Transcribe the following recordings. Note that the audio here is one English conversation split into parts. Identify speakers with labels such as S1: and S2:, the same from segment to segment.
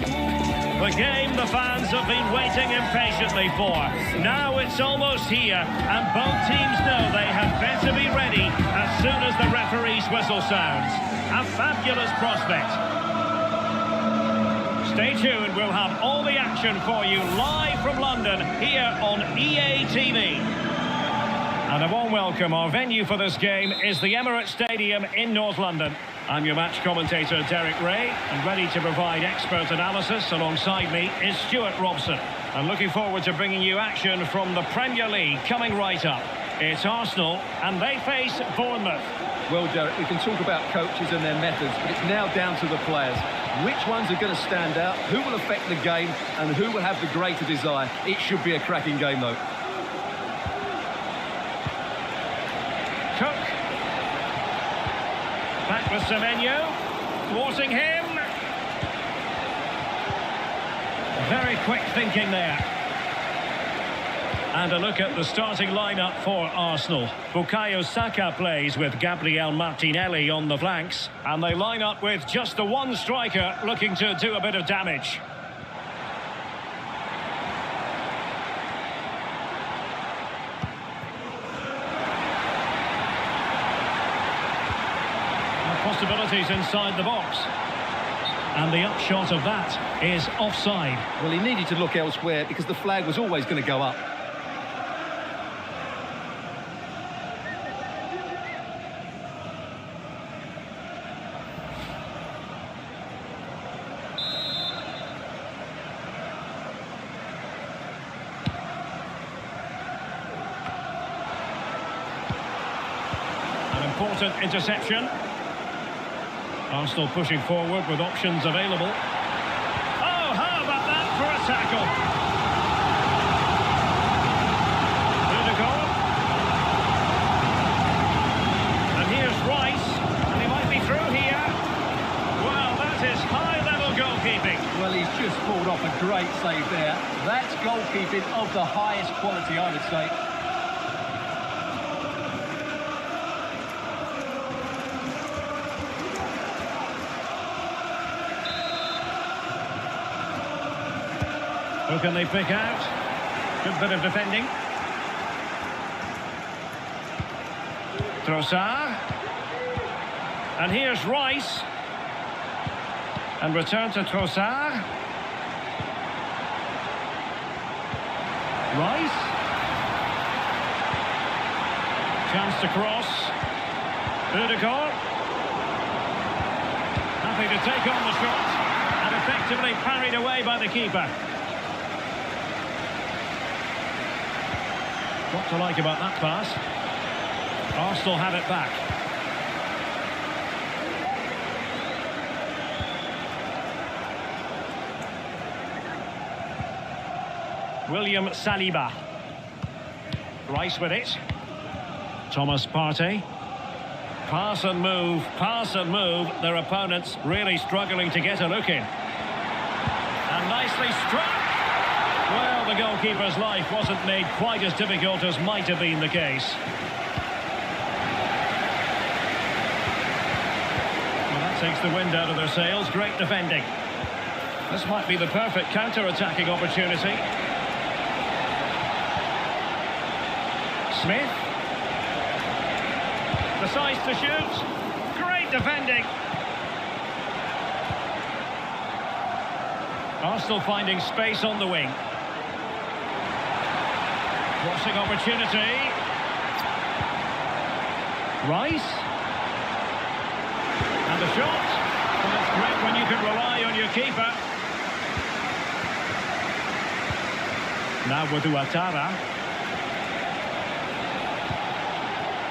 S1: The game the fans have been waiting impatiently for. Now it's almost here, and both teams know they had better be ready as soon as the referee's whistle sounds. A fabulous prospect. Stay tuned, we'll have all the action for you live from London here on EA TV. And a warm welcome. Our venue for this game is the Emirates Stadium in North London. I'm your match commentator, Derek Ray, and ready to provide expert analysis. Alongside me is Stuart Robson. And looking forward to bringing you action from the Premier League coming right up. It's Arsenal, and they face Bournemouth.
S2: Well, Derek, we can talk about coaches and their methods, but it's now down to the players. Which ones are going to stand out, who will affect the game, and who will have the greater desire? It should be a cracking game, though.
S1: Cook. Back with Semenyo. Thwarting him. Very quick thinking there. And a look at the starting lineup for Arsenal. Bukayo Saka plays with Gabriel Martinelli on the flanks. And they line up with just the one striker looking to do a bit of damage. Possibilities inside the box. And the upshot of that is offside.
S2: Well, he needed to look elsewhere because the flag was always going to go up.
S1: An important interception. Arsenal pushing forward with options available. Oh, how about that for a tackle? Ødegaard. And here's Rice. And he might be through here. Well, that is high-level goalkeeping.
S2: Well, he's just pulled off a great save there. That's goalkeeping of the highest quality, I would say.
S1: Who can they pick out? Good bit of defending. Trossard. And here's Rice. And return to Trossard. Rice. Chance to cross. Ødegaard. Happy to take on the shot. And effectively parried away by the keeper. What to like about that pass? Arsenal have it back. William Saliba. Rice with it. Thomas Partey. Pass and move, pass and move. Their opponents really struggling to get a look in. And nicely struck. Well, the goalkeeper's life wasn't made quite as difficult as might have been the case. Well, that takes the wind out of their sails. Great defending. This might be the perfect counter-attacking opportunity. Smith. Decides to shoot. Great defending. Arsenal finding space on the wing. Crossing opportunity. Rice. And the shot. Well, that's great when you can rely on your keeper. Now with Ouattara.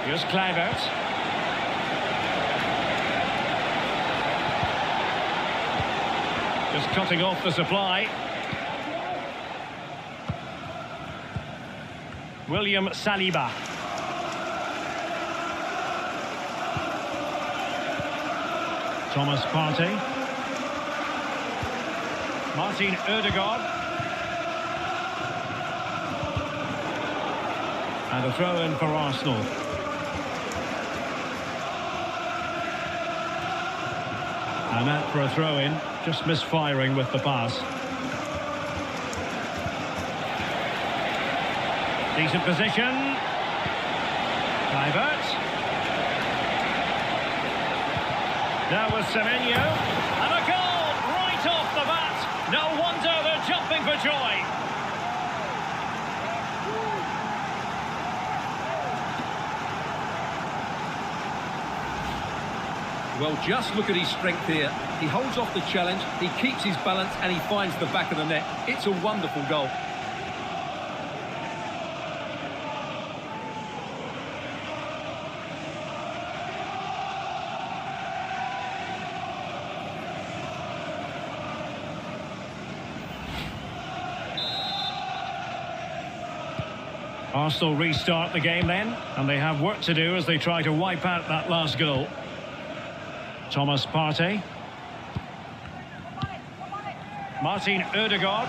S1: Here's Kluivert. Just cutting off the supply. William Saliba. Thomas Partey. Martin Ødegaard. And a throw-in for Arsenal. And that for a throw-in. Just misfiring with the pass. Decent position. Divert. Now with Semenyo. And a goal right off the bat. No wonder they're jumping for joy.
S2: Well, just look at his strength here. He holds off the challenge, he keeps his balance, and he finds the back of the net. It's a wonderful goal.
S1: Arsenal restart the game then, and they have work to do as they try to wipe out that last goal. Thomas Partey. Martin Ødegaard.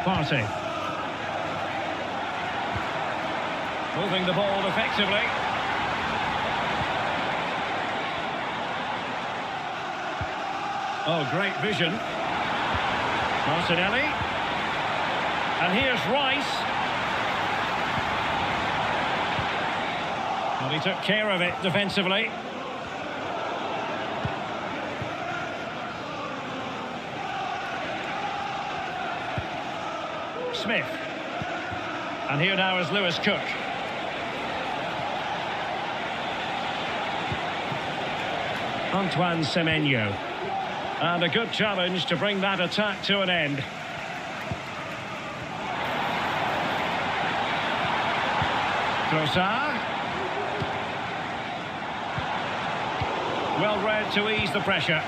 S1: Partey. Moving the ball effectively. Oh, great vision. Martinelli. And here's Rice. Well, he took care of it defensively. Smith. And here now is Lewis Cook. Antoine Semenyo. And a good challenge to bring that attack to an end. Trossard. Well read to ease the pressure.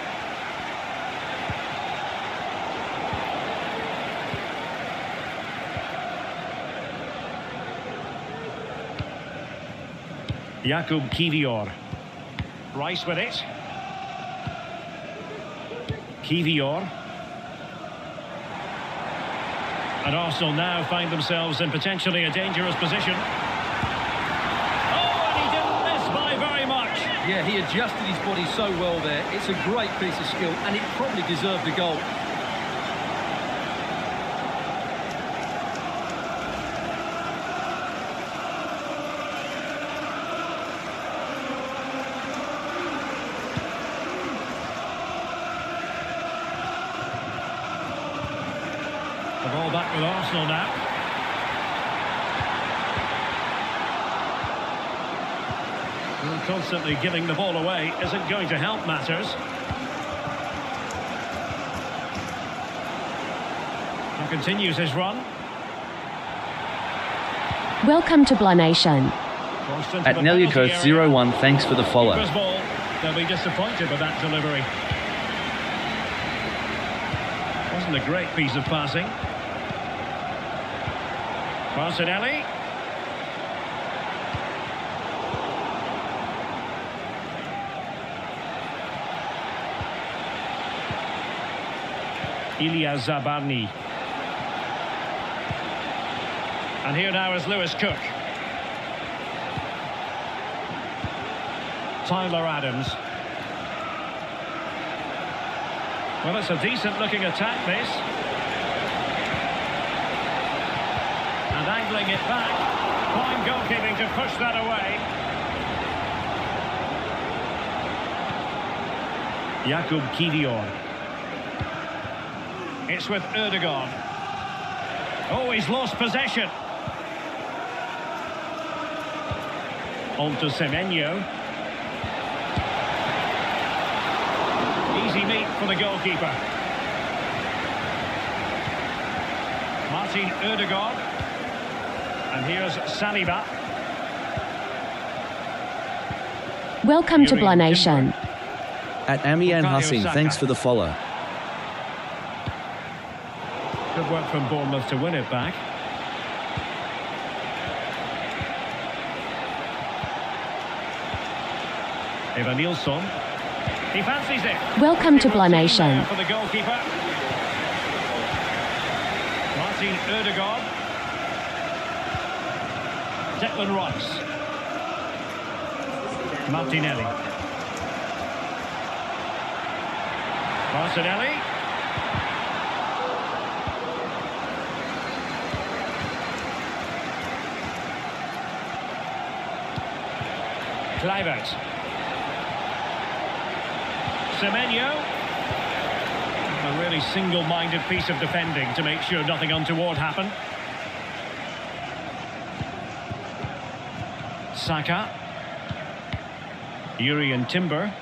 S1: Jakub Kivior. Rice with it. Kivior. And Arsenal now find themselves in potentially a dangerous position. Oh, and he didn't miss by very much.
S2: Yeah, he adjusted his body so well there. It's a great piece of skill, and it probably deserved a goal.
S1: The ball back with Arsenal now. Well, constantly giving the ball away isn't going to help matters. He continues his run.
S3: Welcome to Blah Nation.
S4: At Neliacoth 01, thanks for the follow.
S1: Ball. They'll be disappointed with that delivery. Wasn't a great piece of passing. Martinelli. Ilya Zabarny. And here now is Lewis Cook. Tyler Adams. Well, it's a decent looking attack, this. And angling it back. Fine goalkeeping to push that away. Jakub Kivior. It's with Ødegaard. Oh, he's lost possession. On to Semenyo. Easy meat for the goalkeeper. Martin Ødegaard. And here's Saliba.
S3: Welcome to Blah Nation.
S4: At Amian Hussein, thanks for the follow.
S1: Good work from Bournemouth to win it back. Eva Nilsson. He fancies it.
S3: Welcome to Blah Nation.
S1: For the goalkeeper. Martin Ødegaard. Declan Rice. Martinelli. Martinelli. Kluivert. Semenyo. A really single-minded piece of defending to make sure nothing untoward happened. Saka. Yuri and Timber.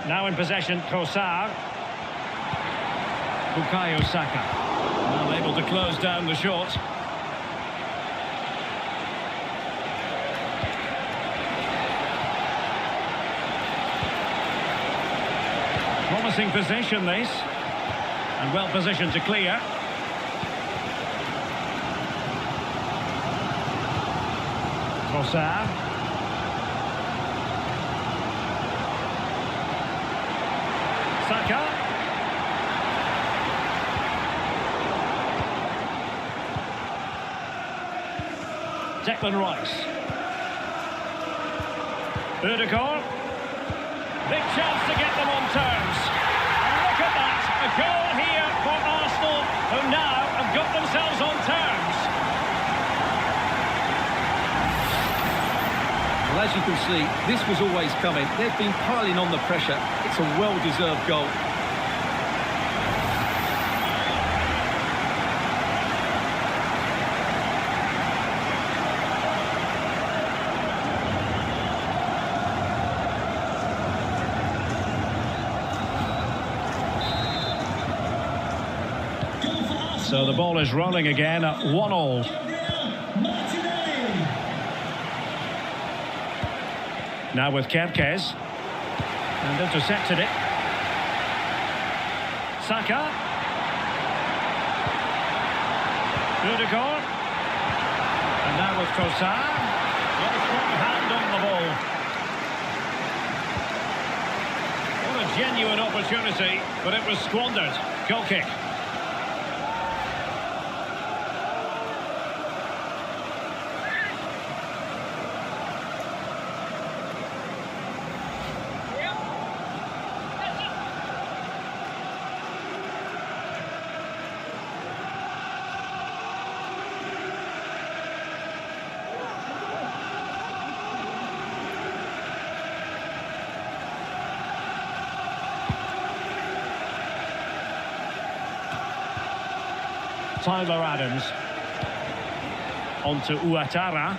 S1: Now in possession, Trossard. Bukayo Saka. Well able to close down the shot. Promising position this. And well positioned to clear. Trossard. Saka. Declan Rice. Ødegaard. Big chance to get them on terms. And look at that. A goal here for Arsenal, who now have got themselves on terms.
S2: Well, as you can see, this was always coming. They've been piling on the pressure. It's a well-deserved goal.
S1: So the ball is rolling again at 1-1. Now with Kerkez. And intercepted it. Saka. Ødegaard. And now with Trossard. Got a strong hand on the ball. What a genuine opportunity, but it was squandered. Goal kick. Tyler Adams. On to Ouattara.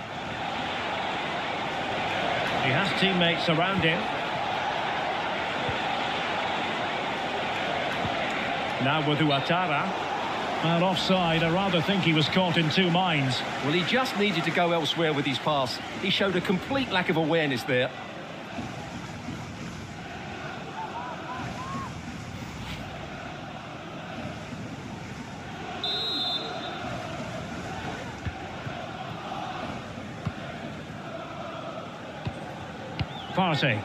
S1: He has teammates around him. Now with Ouattara. And offside, I rather think he was caught in two minds.
S2: Well, he just needed to go elsewhere with his pass. He showed a complete lack of awareness there.
S1: Partey.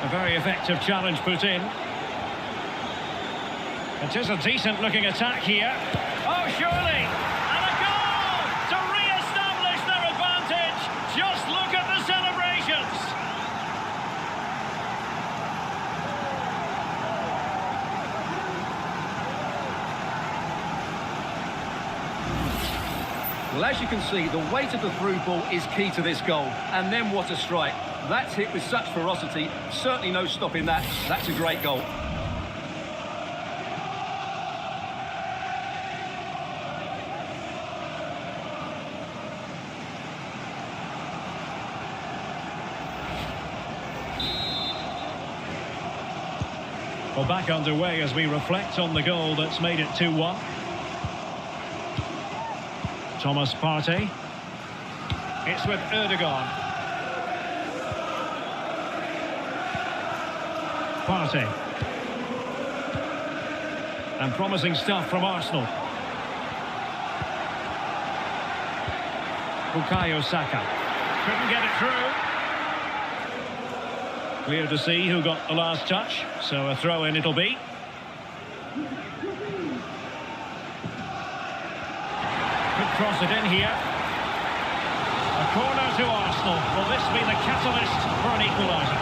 S1: A very effective challenge put in. It is a decent looking attack here. Oh, surely! And a goal to re-establish their advantage. Just look at the celebrations.
S2: Well, as you can see, the weight of the through ball is key to this goal. And then what a strike. That's hit with such ferocity. Certainly no stopping that. That's a great goal.
S1: Well, back underway as we reflect on the goal that's made it 2-1. Thomas Partey. It's with Ødegaard. Partey. And promising stuff from Arsenal. Bukayo Saka. Couldn't get it through. Clear to see who got the last touch, so a throw-in it'll be. Could cross it in here. A corner to Arsenal. Will this be the catalyst for an equaliser?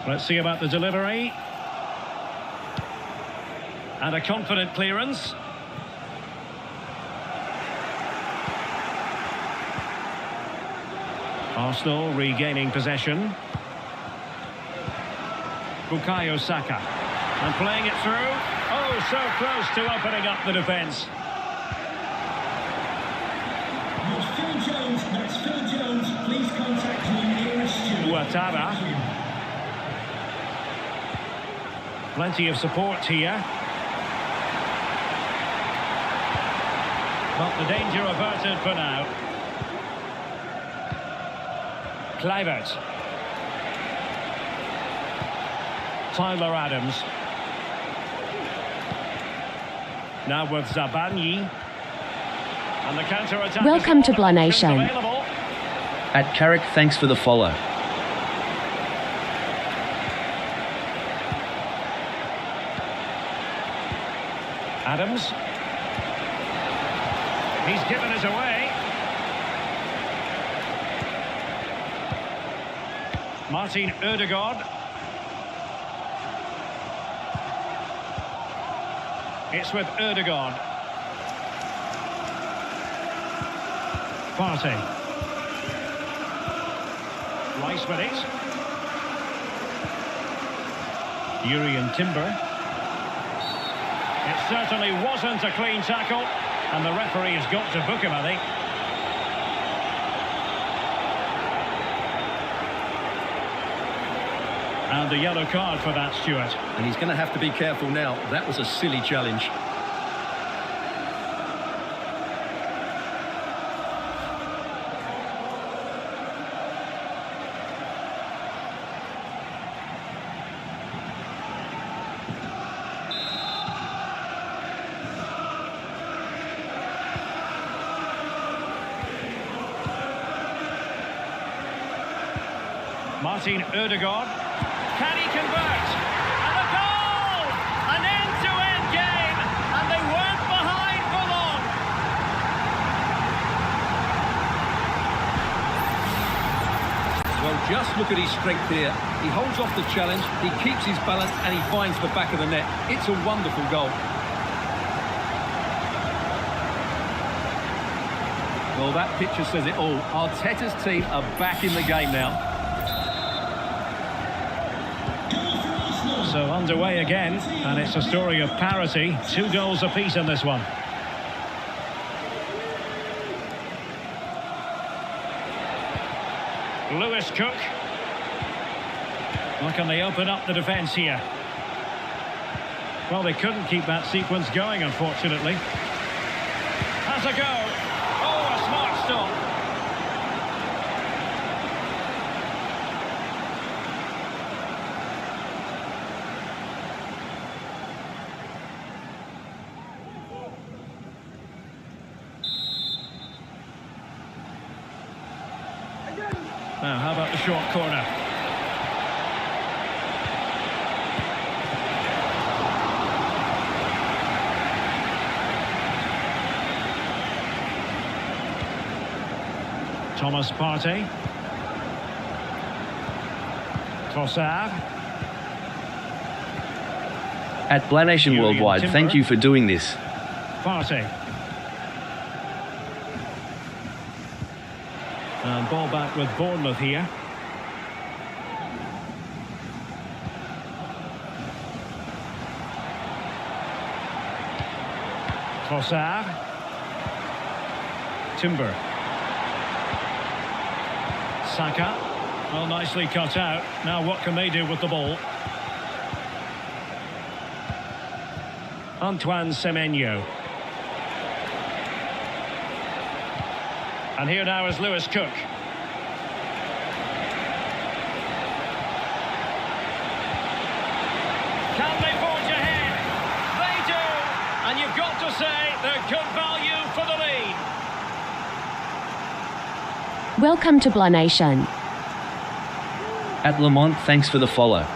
S1: Let's see about the delivery. And a confident clearance. Arsenal regaining possession. Bukayo Saka. And playing it through. Oh, so close to opening up the defence.
S5: That's Phil Jones. That's Phil Jones. Please contact your nearest steward.
S1: Ouattara. Plenty of support here. But the danger averted for now. Kluivert. Tyler Adams. Now with Zabanyi. And the counter-attack.
S3: Welcome to Blah Nation.
S4: At Carrick, thanks for the follow.
S1: Adams. He's given it away. Martin Ødegaard. It's with Ødegaard. Partey. Rice with it. Urian Timber. It certainly wasn't a clean tackle, and the referee has got to book him, I think. And a yellow card for that, Stuart.
S2: And he's going to have to be careful now. That was a silly challenge.
S1: Martin Ødegaard. Can he convert? And a goal! An end-to-end game, and they weren't behind for long.
S2: Well, just look at his strength here. He holds off the challenge, he keeps his balance, and he finds the back of the net. It's a wonderful goal. Well, that picture says it all. Arteta's team are back in the game now.
S1: So underway again, and it's a story of parity. 2 goals apiece in this one. Lewis Cook. Well, can they open up the defence here? Well, they couldn't keep that sequence going, unfortunately. Has a go. Oh, a smart stop. Now, how about the short corner? Thomas Partey. Trossard.
S4: At Blah Nation
S1: Urian
S4: Worldwide,
S1: Timber.
S4: thank you for doing this.
S1: Partey. And ball back with Bournemouth here. Trossard. Timber. Saka. Well, nicely cut out. Now what can they do with the ball? Antoine Semenyo. And here now is Lewis Cook. Can they forge ahead? They do! And you've got to say they're good value for the lead.
S3: Welcome to Blah Nation.
S4: At Lamont, thanks for the follow.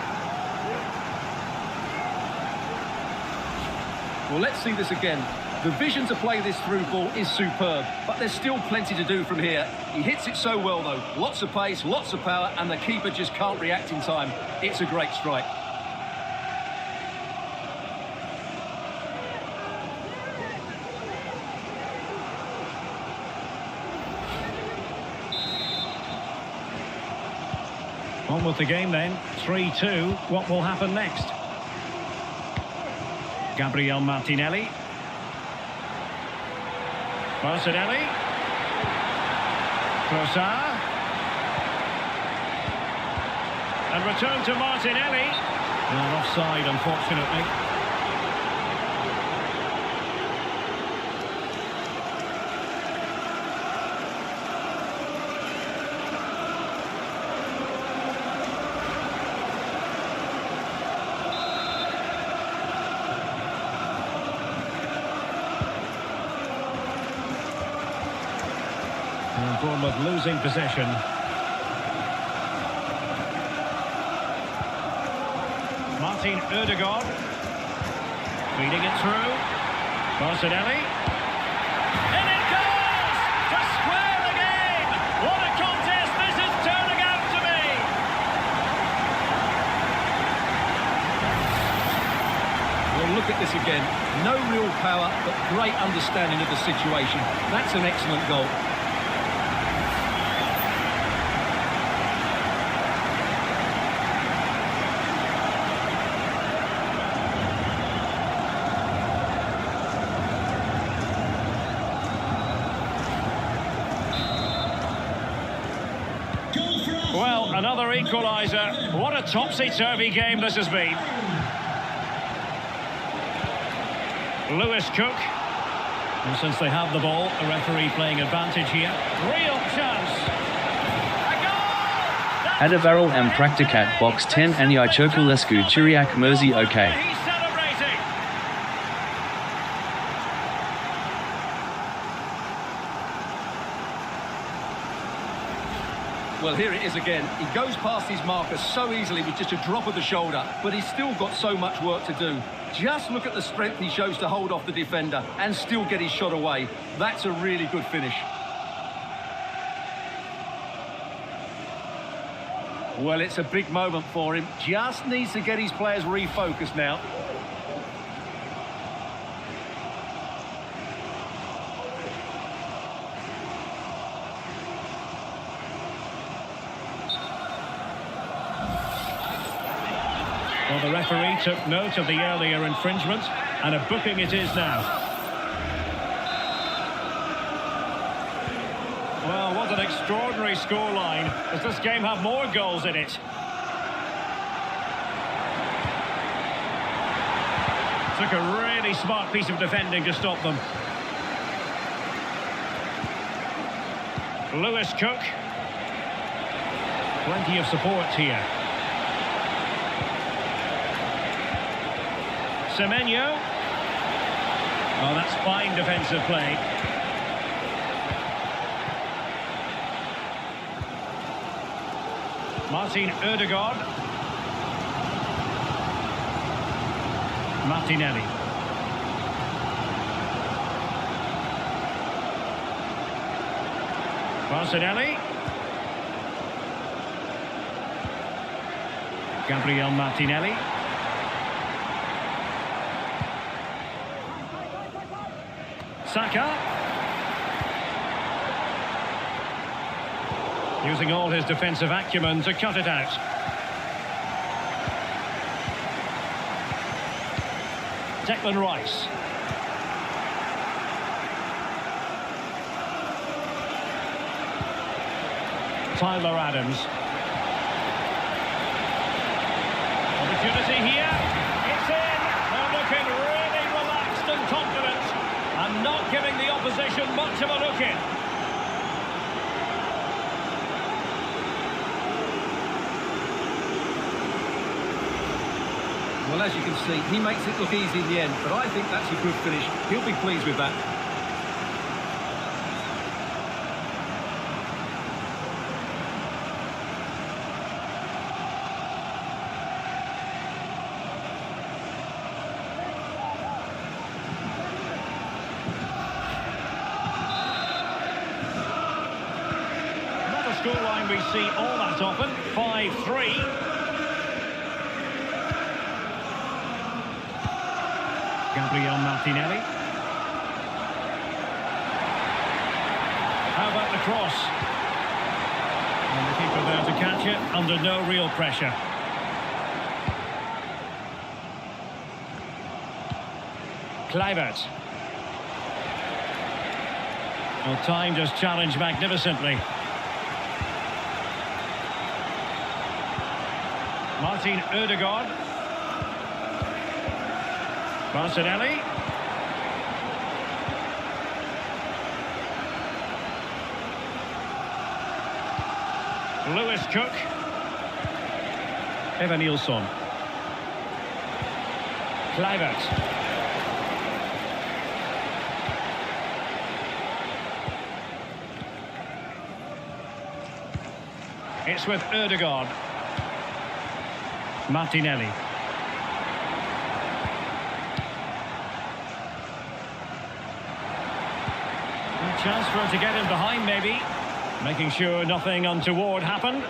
S2: Well, let's see this again. The vision to play this through ball is superb, but there's still plenty to do from here. He hits it so well, though. Lots of pace, lots of power, and the keeper just can't react in time. It's a great strike.
S1: On with the game then. 3-2. What will happen next? Gabriel Martinelli. Martinelli. Trossard. And return to Martinelli. Well, offside, unfortunately. And Bournemouth losing possession. Martin Ødegaard. Feeding it through. Martinelli. And it goes! To square the game! What a contest this is turning out to be!
S2: Well, look at this again. No real power, but great understanding of the situation. That's an excellent goal.
S1: Well, another equaliser. What a topsy-turvy game this has been. Lewis Cook. And since they have the ball, the referee playing advantage here. Real chance. A goal!
S4: Adavarel and Practicat box 10 and Ichokulescu Chiriak Mersey OK.
S1: He's celebrating.
S2: Well, here it is again. He goes past his marker so easily with just a drop of the shoulder, but he's still got so much work to do. Just look at the strength he shows to hold off the defender and still get his shot away. That's a really good finish. Well, it's a big moment for him. Just needs to get his players refocused now.
S1: Well, the referee took note of the earlier infringement, and a booking it is now. Well, what an extraordinary scoreline. Does this game have more goals in it? Took a really smart piece of defending to stop them. Lewis Cook. Plenty of support here. Semenyo. Oh, that's fine defensive play. Martin Ødegaard. Martinelli. Martinelli. Gabriel Martinelli. Saka. Using all his defensive acumen to cut it out. Declan Rice. Tyler Adams. Opportunity here. It's in. They're looking really relaxed and confident, and not giving the opposition much of a look in.
S2: Well, as you can see, he makes it look easy in the end, but I think that's a good finish. He'll be pleased with that.
S1: scoreline we see all that often, 5-3. Gabriel Martinelli. How about the cross? And the keeper there to catch it, under no real pressure. Kluivert. Well, timed his challenge magnificently. Martin Ødegaard. Martinelli. Lewis Cook. Evan Nilsson. Kluivert. It's with Ødegaard. Martinelli. A chance for him to get in behind, maybe. Making sure nothing untoward happened.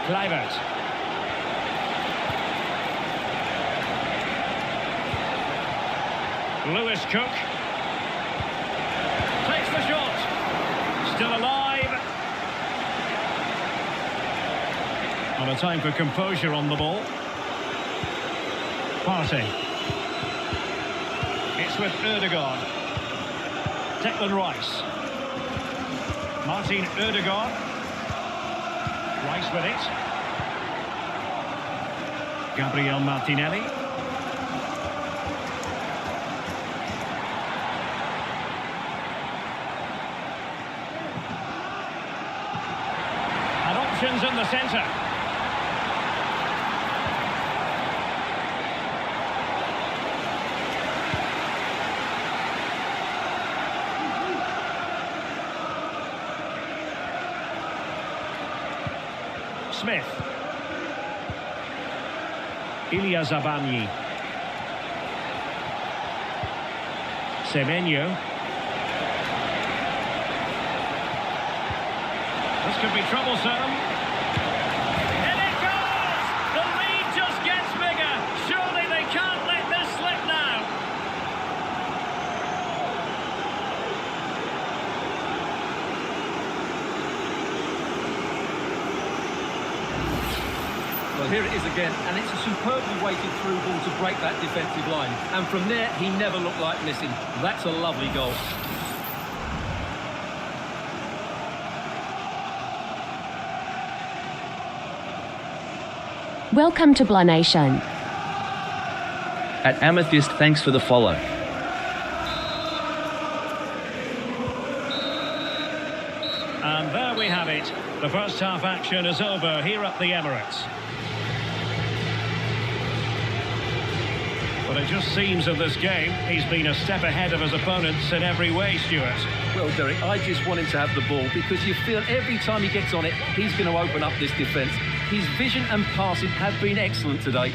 S1: Kluivert. Lewis Cook. Takes the shot. Still alive. On a time for composure on the ball. Partey. It's with Ødegaard. Declan Rice. Martin Ødegaard. Rice with it. Gabriel Martinelli. And options in the centre. Smith. Ilya Zabani. Semenyo. This could be troublesome. And it goes! The lead just gets bigger. Surely they can't let this slip now.
S2: Well, here it is again, and it's a superbly weighted through ball to break that defensive line. And from there, he never looked like missing. That's a lovely goal.
S3: Welcome to Blah Nation.
S4: At Amethyst, thanks for the follow.
S1: And there we have it. The first half action is over here at the Emirates. But it just seems in this game he's been a step ahead of his opponents in every way, Stuart.
S2: Well, Derek, I just want him to have the ball because you feel every time he gets on it, he's going to open up this defence. His vision and passing have been excellent today.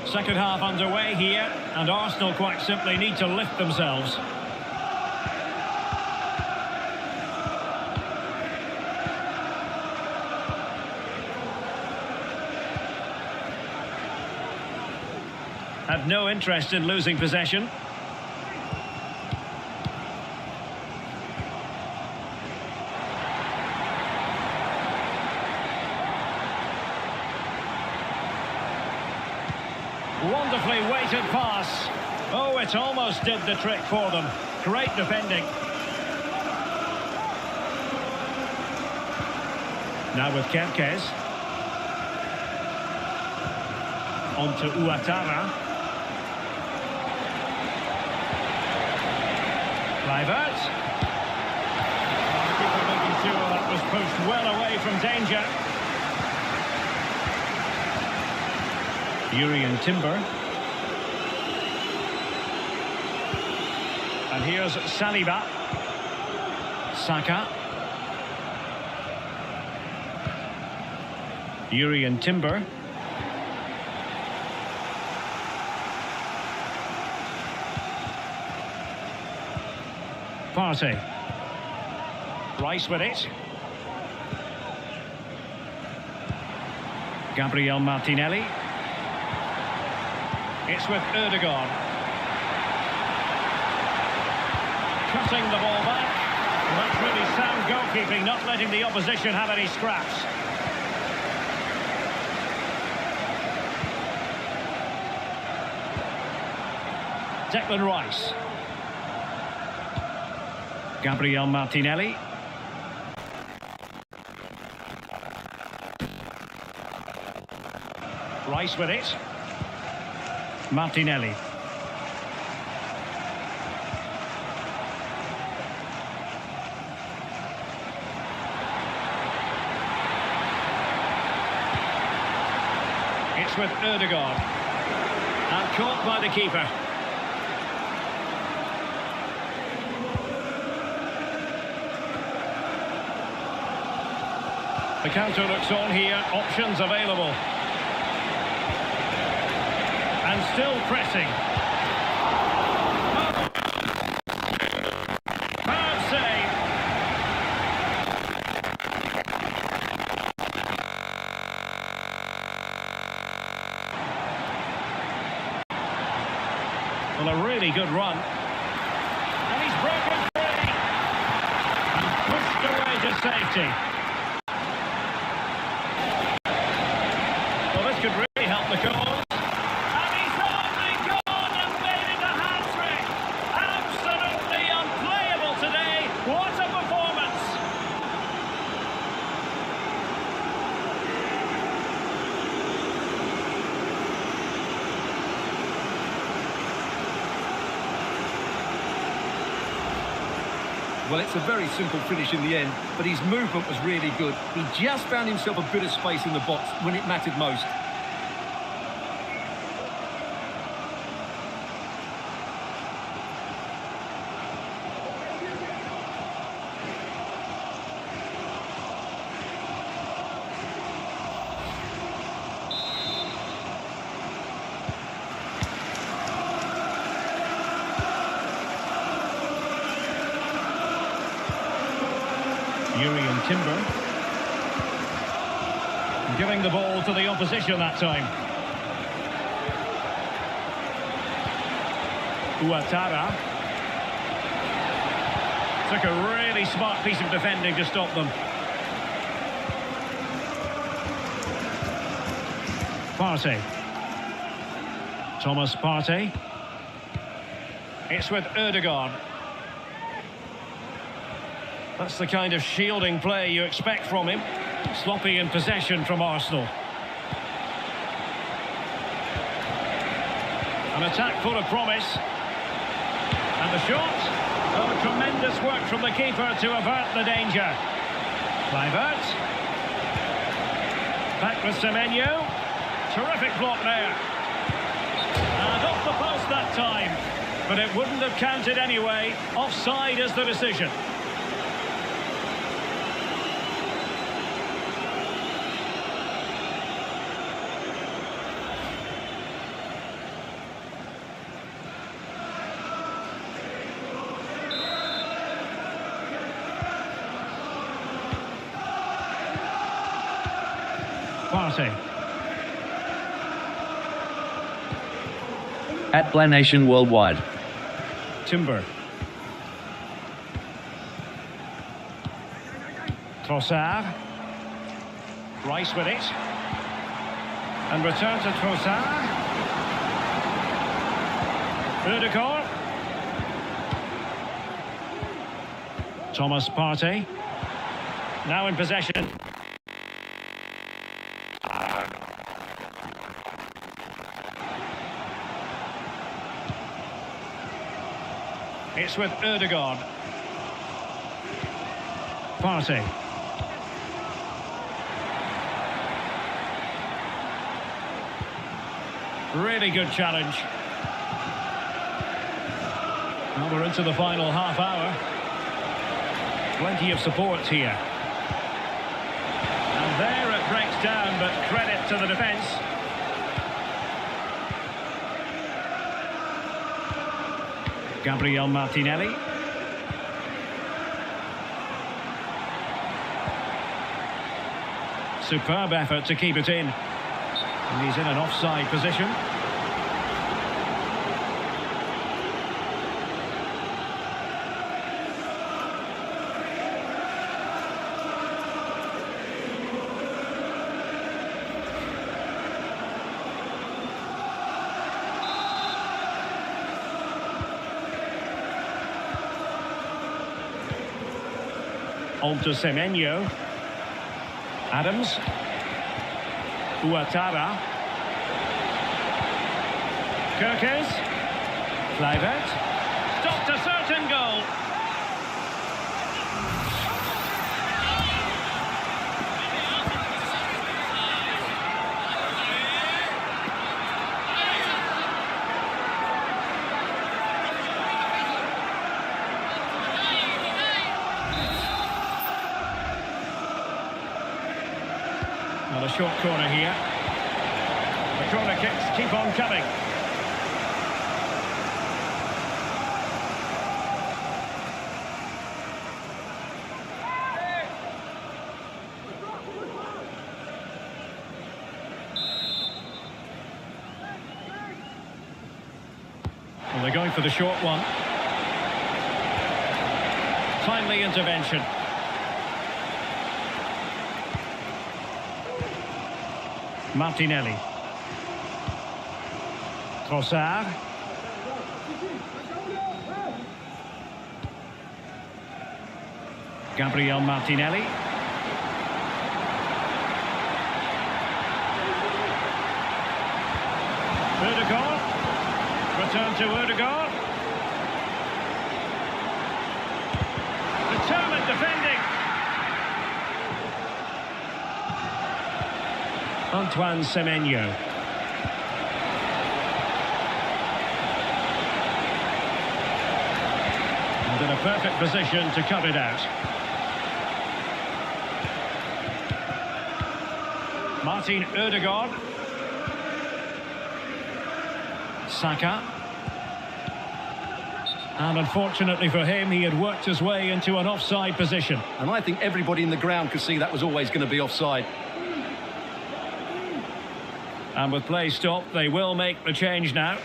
S1: Second half underway here, and Arsenal quite simply need to lift themselves. Had no interest in losing possession. Wonderfully weighted pass. Oh, it almost did the trick for them. Great defending. Now with Kempkes. On to Ouattara. Kluivert. The keeper making sure that was pushed well away from danger. Jurrien Timber. And here's Saliba. Saka. Jurrien Timber. Partey. Rice with it. Gabriel Martinelli. It's with Ødegaard. Cutting the ball back. That's really sound goalkeeping, not letting the opposition have any scraps. Declan Rice. Gabriel Martinelli. Rice with it. Martinelli. It's with Ødegaard. And caught by the keeper. The counter looks on here, options available. And still pressing. Bad save. Well, a really good run. And he's broken free. And pushed away to safety. Could really help the cause. And he's only gone and made it a hat-trick. Absolutely unplayable today. What a performance.
S2: Well, it's a very simple finish in the end, but his movement was really good. He just found himself a bit of space in the box when it mattered most.
S1: Jurrien Timber. Giving the ball to the opposition that time. Ouattara. Took a really smart piece of defending to stop them. Partey. Thomas Partey. It's with Ødegaard. That's the kind of shielding play you expect from him. Sloppy in possession from Arsenal. An attack full of promise. And the shot. Oh, tremendous work from the keeper to avert the danger. Kluivert. Back with Semenyo. Terrific block there. And off the post that time. But it wouldn't have counted anyway. Offside is the decision. Partey.
S4: At BOURNEMOUTH Worldwide.
S1: Timber. Trossard. Rice with it. And return to Trossard. Ødegaard. Thomas Partey. Now in possession. It's with Ødegaard. Partey. Really good challenge. Well, we're into the final half hour. Plenty of support here. And there it breaks down, but credit to the defence. Gabriel Martinelli. Superb effort to keep it in. And he's in an offside position. On to Semenyo. Adams. Ouattara. Kirkes. Kluivert. Stopped a certain goal. Well, a short corner here. The corner kicks keep on coming. Well, they're going for the short one. Timely intervention. Martinelli. Trossard. Gabriel Martinelli. Ødegaard. Return to Ødegaard. Determined defending. Antoine Semenyo. And in a perfect position to cut it out. Martin Ødegaard. Saka. And unfortunately for him, he had worked his way into an offside position.
S2: And I think everybody in the ground could see that was always going to be offside.
S1: And with play stopped, they will make the change now.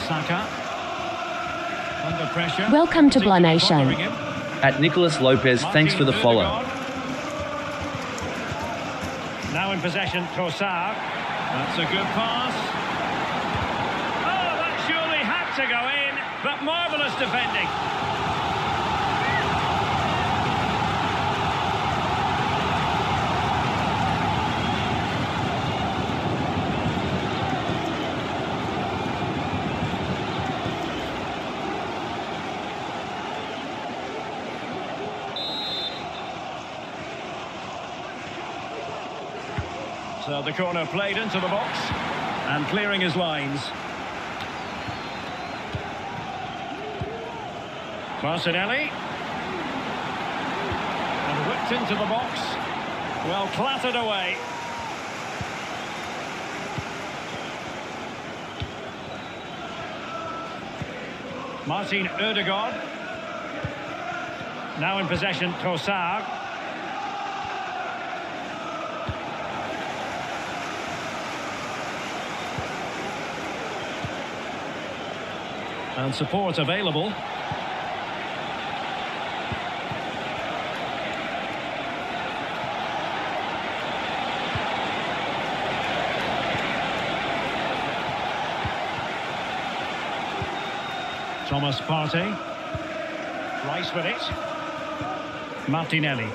S1: Saka. Under pressure.
S3: Welcome to Blah Nation.
S4: At Nicholas Lopez, thanks for the follow.
S1: Now in possession, Trossard. That's a good pass. Oh, that surely had to go in, but marvellous defending. So the corner played into the box and clearing his lines. Martinelli. And whipped into the box. Well, clattered away. Martin Ødegaard. Now in possession, Trossard. And support available. Thomas Partey. Rice with it. Martinelli.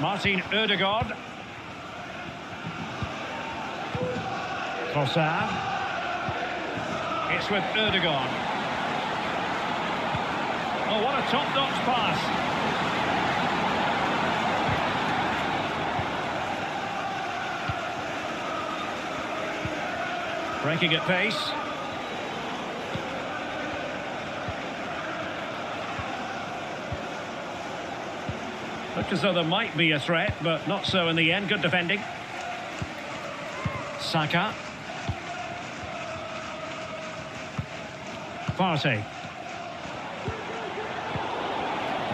S1: Martin Ødegaard. Trossard. It's with Ødegaard. Oh, what a top-notch pass. Breaking at pace. Looked as though there might be a threat, but not so in the end. Good defending. Saka. Partey.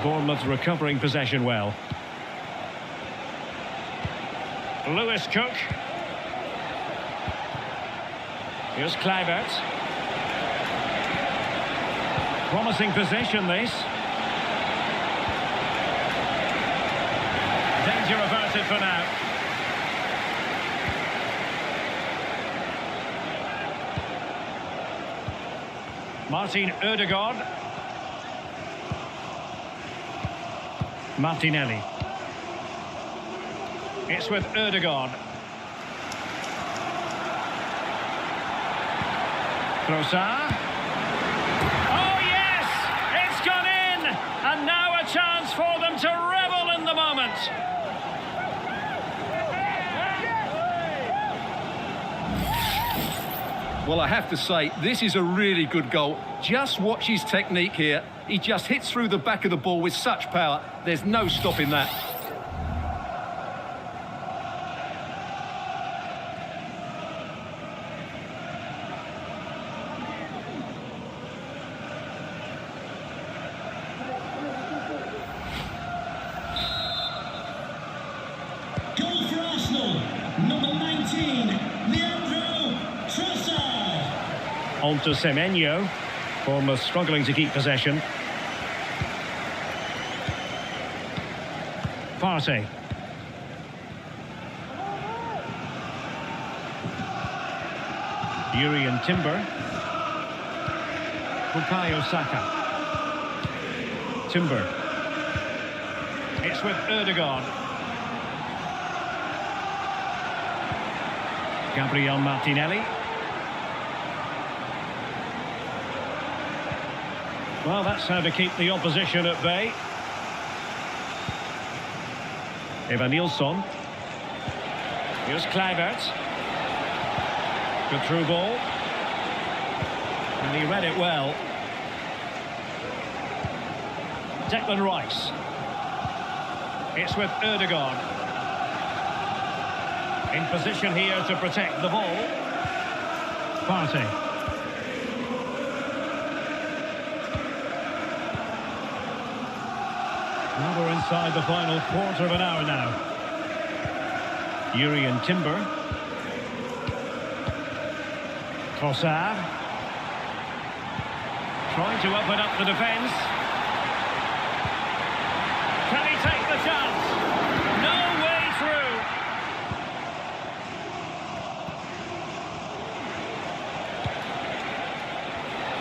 S1: Bournemouth recovering possession well. Lewis Cook. Here's Kluivert. Promising possession, this. Danger averted for now. Martin Ødegaard. Martinelli. It's with Ødegaard. Trossard. Oh yes! It's gone in! And now a chance for them to revel in the moment.
S2: Well, I have to say, this is a really good goal. Just watch his technique here. He just hits through the back of the ball with such power. There's no stopping that.
S5: Goal for Arsenal, number 19, Trossard.
S1: On to Semenyo. Bournemouth struggling to keep possession. Partey. Urian Timber. Bukayo Saka. Timber. It's with Ødegaard. Gabriel Martinelli. Well, that's how to keep the opposition at bay. Eva Nilsson. Here's Kluivert. Good through ball. And he read it well. Declan Rice. It's with Ødegaard. In position here to protect the ball. Partey. Now we're inside the final quarter of an hour now. Urian Timber. Trossard. Trying to open up the defence. Can he take the chance? No way through.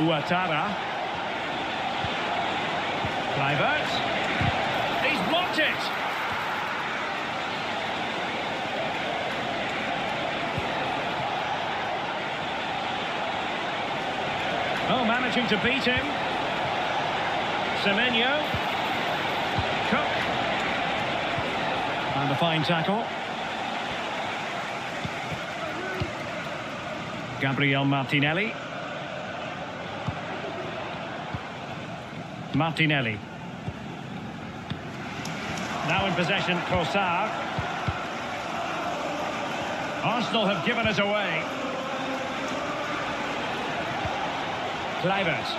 S1: Ouattara. Kluivert. He's blocked it. Oh, managing to beat him. Semenyo. Cook. And a fine tackle. Gabriel Martinelli. Martinelli. Now in possession, Trossard. Arsenal have given it away. Kluivert.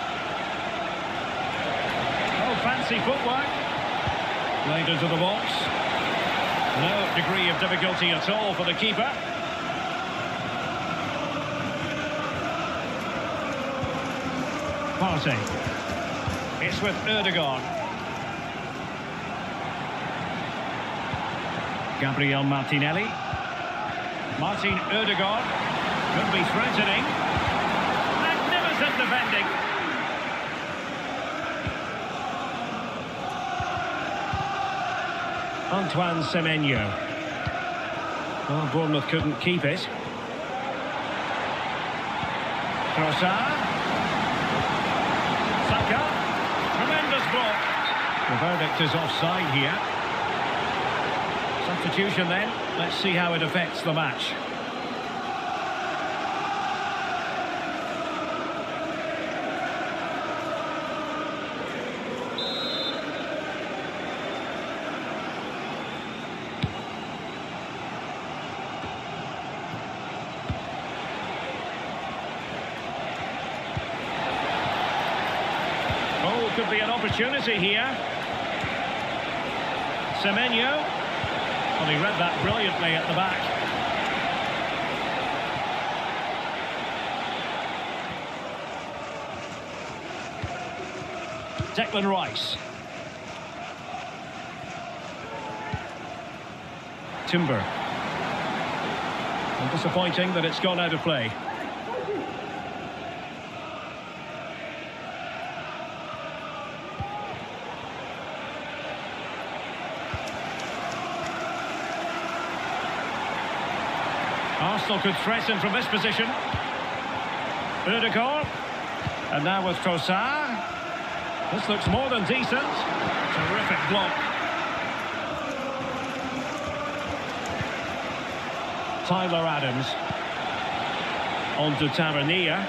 S1: Oh, fancy footwork. Played into the box. No degree of difficulty at all for the keeper. Partey. It's with Ødegaard. Gabriel Martinelli. Martin Ødegaard could be threatening. Magnificent Decent defending. Antoine Semenyo. Well, Bournemouth couldn't keep it. Trossard. Saka. Tremendous block. The verdict is offside here. Substitution then. Let's see how it affects the match. Oh, could be an opportunity here. Semenyo. Well, he read that brilliantly at the back. Declan Rice. Timber. And disappointing that it's gone out of play. Arsenal could threaten from this position. Ødegaard. And now with Trossard. This looks more than decent. Terrific block. Tyler Adams. On to Tavernier.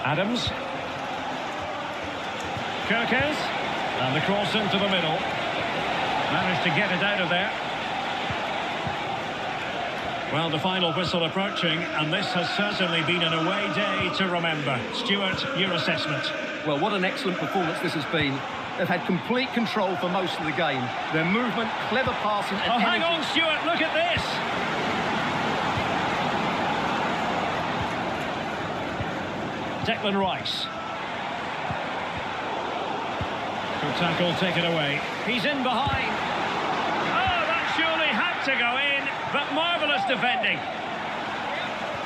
S1: Adams. Kirkes. And the cross into the middle. Managed to get it out of there. Well, the final whistle approaching, and this has certainly been an away day to remember. Stuart, your assessment?
S2: Well, what an excellent performance this has been. They've had complete control for most of the game. Their movement, clever passing and
S1: hang
S2: energy.
S1: on, Stuart, look at this! Declan Rice. Good tackle taken away. He's in behind. Oh, that surely had to go in, but marvellous defending.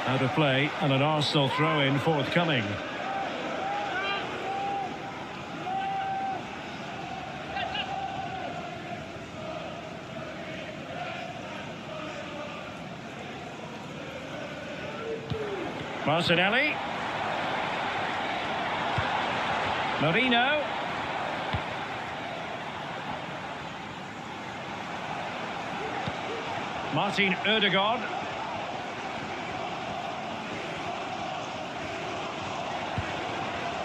S1: Out of play, and an Arsenal throw-in forthcoming. Martinelli. Marino. Martin Ødegaard.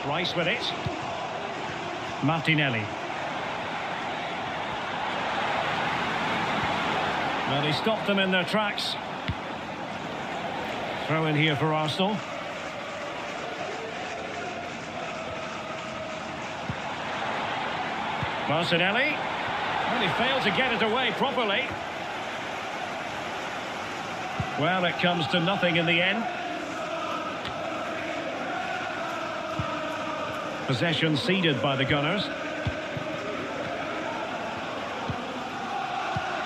S1: Rice with it. Martinelli. Well, he stopped them in their tracks. Throw in here for Arsenal. Martinelli. Well, he failed to get it away properly. Well, it comes to nothing in the end. Possession ceded by the Gunners.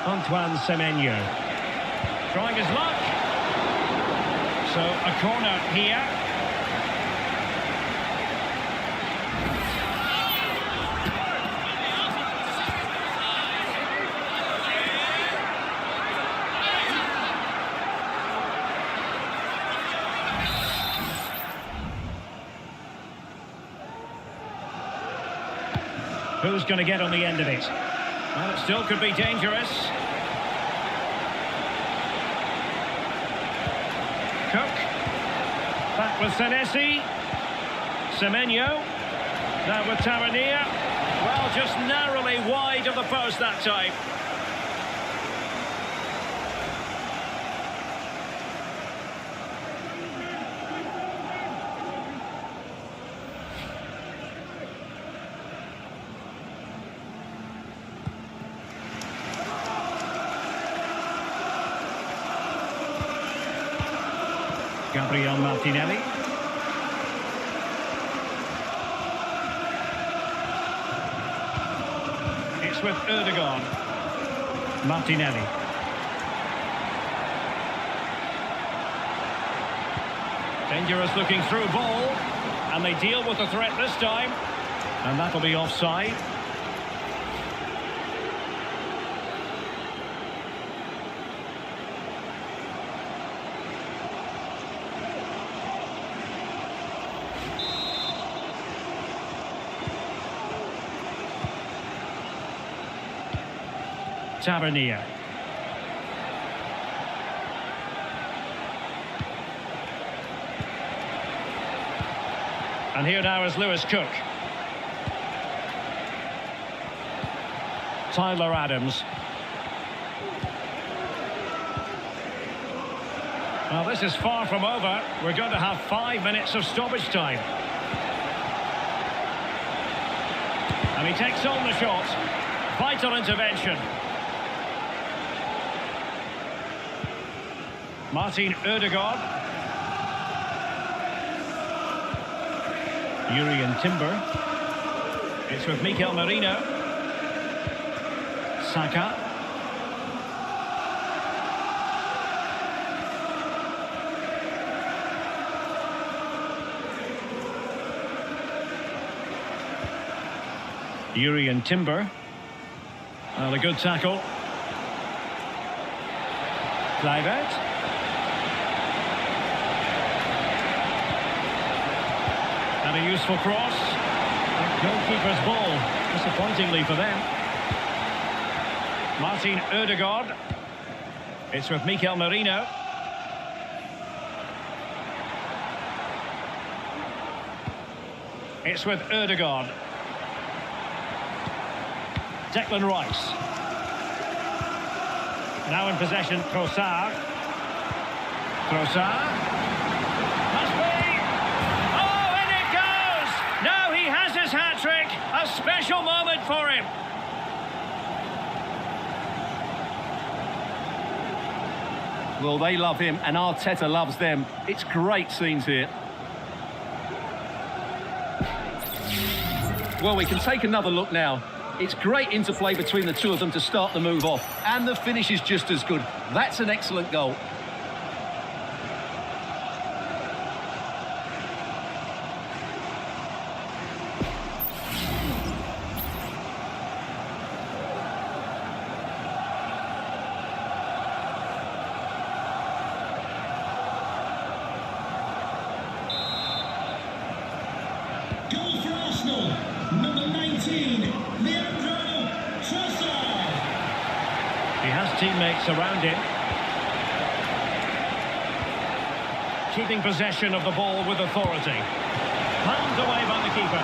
S1: Antoine Semenyo. Trying his luck. So, a corner here. Who's going to get on the end of it? Well, it still could be dangerous. Cook. Back with Senesi. Semenyo. Now with Tavernier. Well, just narrowly wide of the post that time. Gabriel Martinelli. It's with Ødegaard. Martinelli. Dangerous looking through ball. And they deal with the threat this time. And that'll be offside. Tavernier. And here now is Lewis Cook. Tyler Adams. Well, this is far from over. We're going to have 5 minutes of stoppage time. And he takes on the shot. Vital intervention. Martin Ødegaard. Jurriën Timber. It's with Mikel Merino. Saka. Jurriën Timber. Well, a good tackle. Kluivert. And a useful cross. Goalkeeper's ball, disappointingly for them. Martin Ødegaard. It's with Mikel Merino. It's with Ødegaard. Declan Rice. Now in possession, Trossard. Trossard. Must be. Oh, in it goes! Now he has his hat-trick. A special moment for him.
S2: Well, they love him, and Arteta loves them. It's great scenes here. Well, we can take another look now. It's great interplay between the two of them to start the move off. And the finish is just as good. That's an excellent goal.
S5: Goal for Arsenal, number 19.
S1: He has teammates around him. Keeping possession of the ball with authority. Palmed away by the keeper.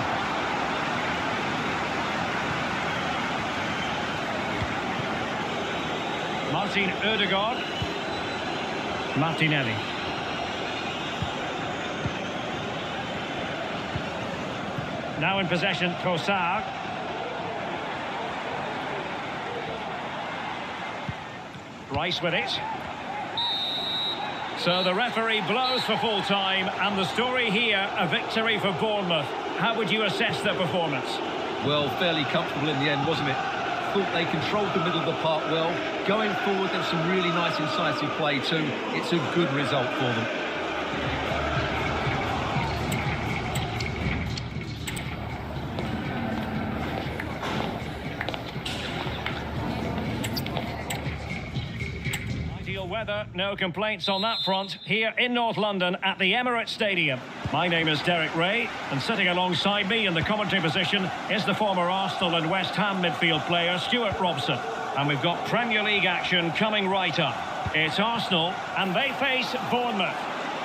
S1: Martin Ødegaard. Martinelli. Now in possession, Trossard. Rice with it. So the referee blows for full time, and the story here, a victory for Bournemouth. How would you assess their performance?
S2: Well, fairly comfortable in the end, wasn't it? Thought they controlled the middle of the park well. Going forward, there's some really nice incisive play too. It's a good result for them.
S1: Weather, no complaints on that front here in North London at the Emirates Stadium. My name is Derek Ray, and sitting alongside me in the commentary position is the former Arsenal and West Ham midfield player Stuart Robson. And we've got Premier League action coming right up. It's Arsenal and they face Bournemouth.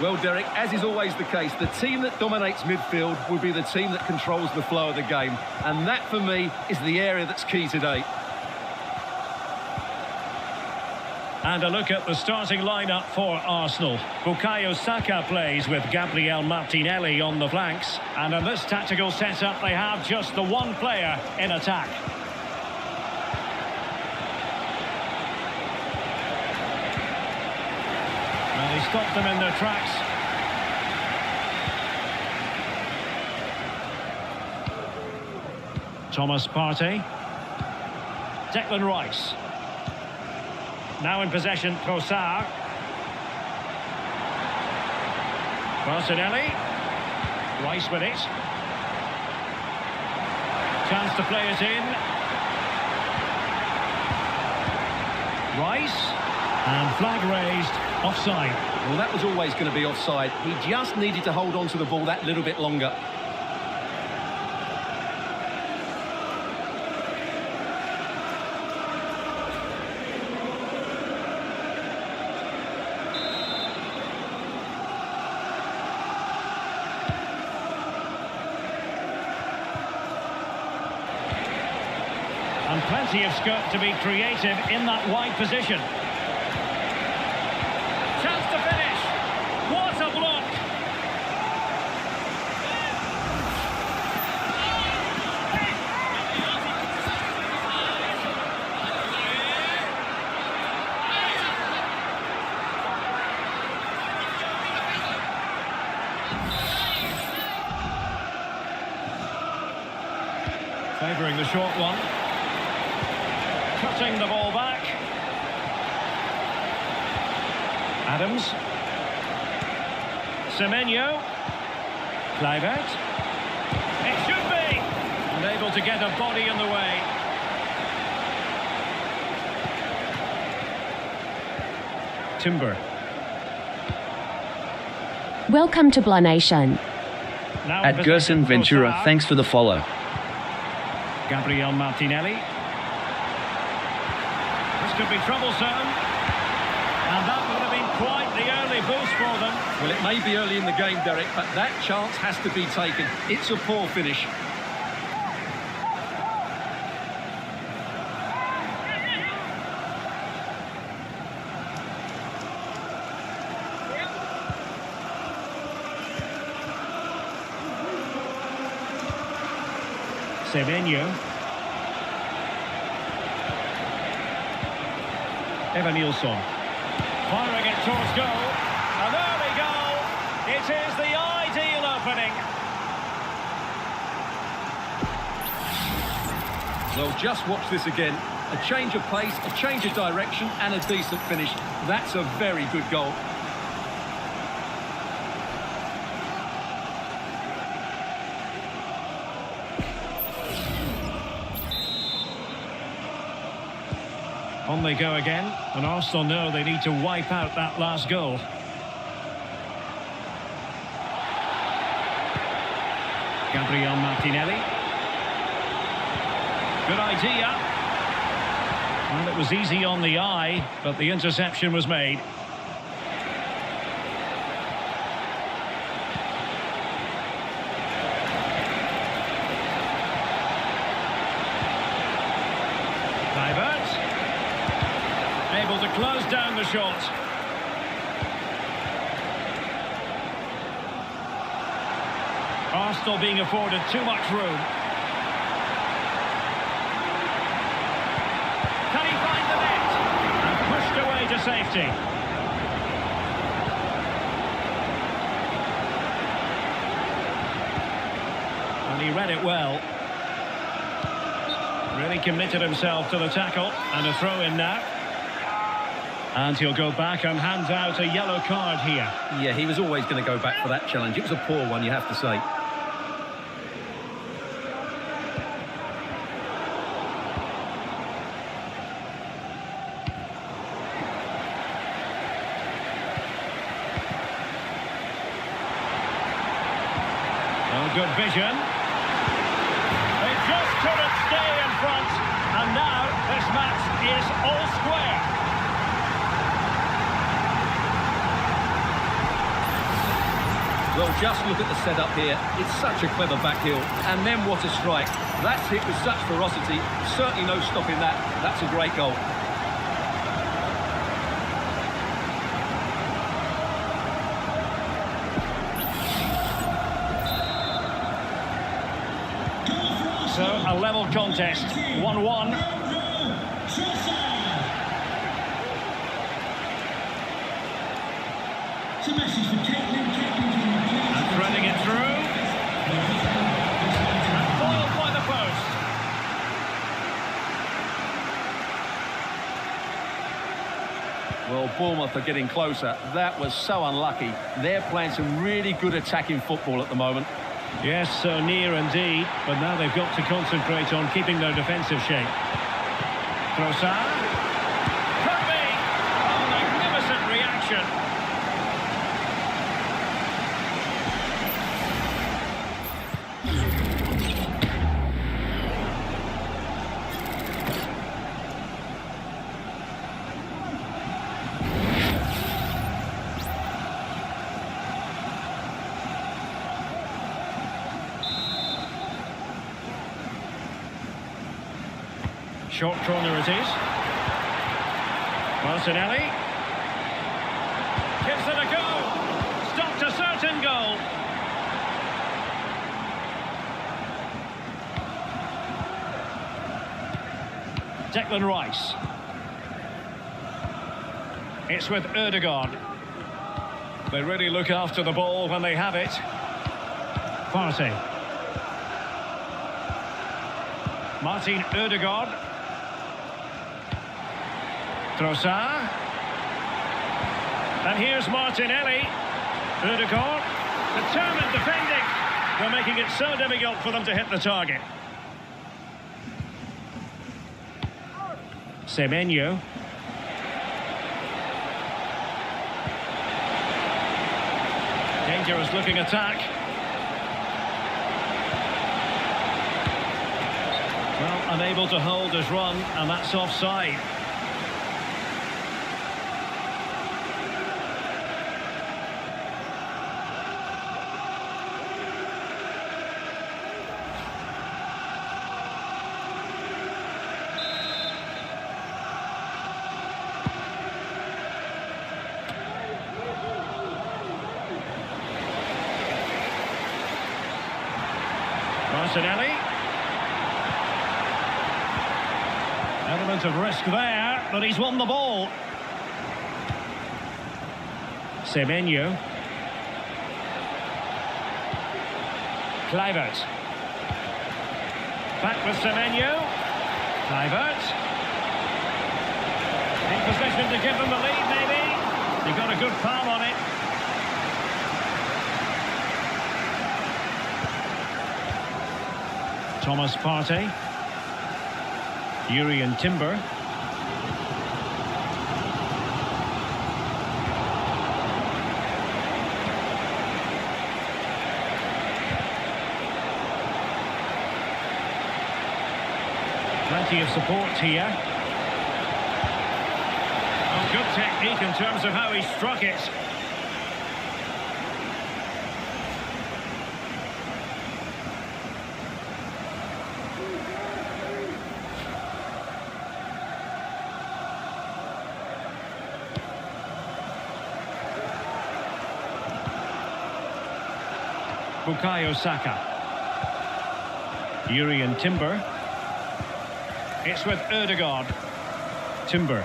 S2: Well, Derek, as is always the case, the team that dominates midfield will be the team that controls the flow of the game. And that, for me, is the area that's key today.
S1: And a look at the starting lineup for Arsenal. Bukayo Saka plays with Gabriel Martinelli on the flanks. And in this tactical setup, they have just the one player in attack. And he stopped them in their tracks. Thomas Partey. Declan Rice. Now in possession, Trossard. Martinelli. Rice with it. Chance to play it in. Rice. And flag raised. Offside.
S2: Well, that was always going to be offside. He just needed to hold on to the ball that little bit longer.
S1: And plenty of scope to be creative in that wide position. Chance to finish. What a block! Favouring the short one. Cutting the ball back. Adams. Semenyo. Kluivert. It should be! And able to get a body in the way. Timber.
S3: Welcome to Blah Nation.
S1: Now
S4: At Gerson Ventura, thanks for the follow.
S1: Gabriel Martinelli. This could be troublesome. And that would have been quite the early boost for them.
S2: Well, it may be early in the game, Derek, but that chance has to be taken. It's a poor finish.
S1: Semenyo. Evanilson. Firing it towards goal. An early goal. It is the ideal opening.
S2: Well, just watch this again. A change of pace, a change of direction, and a decent finish. That's a very good goal.
S1: On they go again, and Arsenal know they need to wipe out that last goal. Gabriel Martinelli. Good idea. Well, it was easy on the eye, but the interception was made. Able to close down the shot. Arsenal being afforded too much room. Can he find the net? And pushed away to safety. And he read it well. Really committed himself to the tackle. And a throw in now. And he'll go back and hand out a yellow card here.
S2: Yeah, he was always going to go back for that challenge. It was a poor one, you have to say.
S1: Oh, good vision. They just couldn't stay in front. And now this match is all square.
S2: Well, just look at the setup here. It's such a clever back heel. And then what a strike. That's hit with such ferocity. Certainly no stopping that. That's a great goal.
S1: So, a level contest. 1-1.
S5: It's a message for Caitlin.
S1: Threading it through. And foiled by the post.
S2: Well, Bournemouth are getting closer. That was so unlucky. They're playing some really good attacking football at the moment.
S1: Yes, so near indeed, but now they've got to concentrate on keeping their defensive shape. Trossard. Could be. Oh, magnificent reaction. Short corner it is. Martinelli. Gives it a go. Stopped a certain goal. Declan Rice. It's with Ødegaard. They really look after the ball when they have it. Partey. Martin Ødegaard. Trossard. And here's Martinelli. Ødegaard. Determined defending. They're making it so difficult for them to hit the target. Semenyo. Dangerous looking attack. Well, unable to hold his run, and that's offside. Martinelli. Element of risk there, but he's won the ball. Semenyo. Kluivert. Back with Semenyo. Kluivert. In position to give them the lead, maybe. They got a good palm on it. Thomas Partey. Urian Timber. Plenty of support here. Oh, good technique in terms of how he struck it. Bukayo Saka. Urian Timber. It's with Ødegaard. Timber.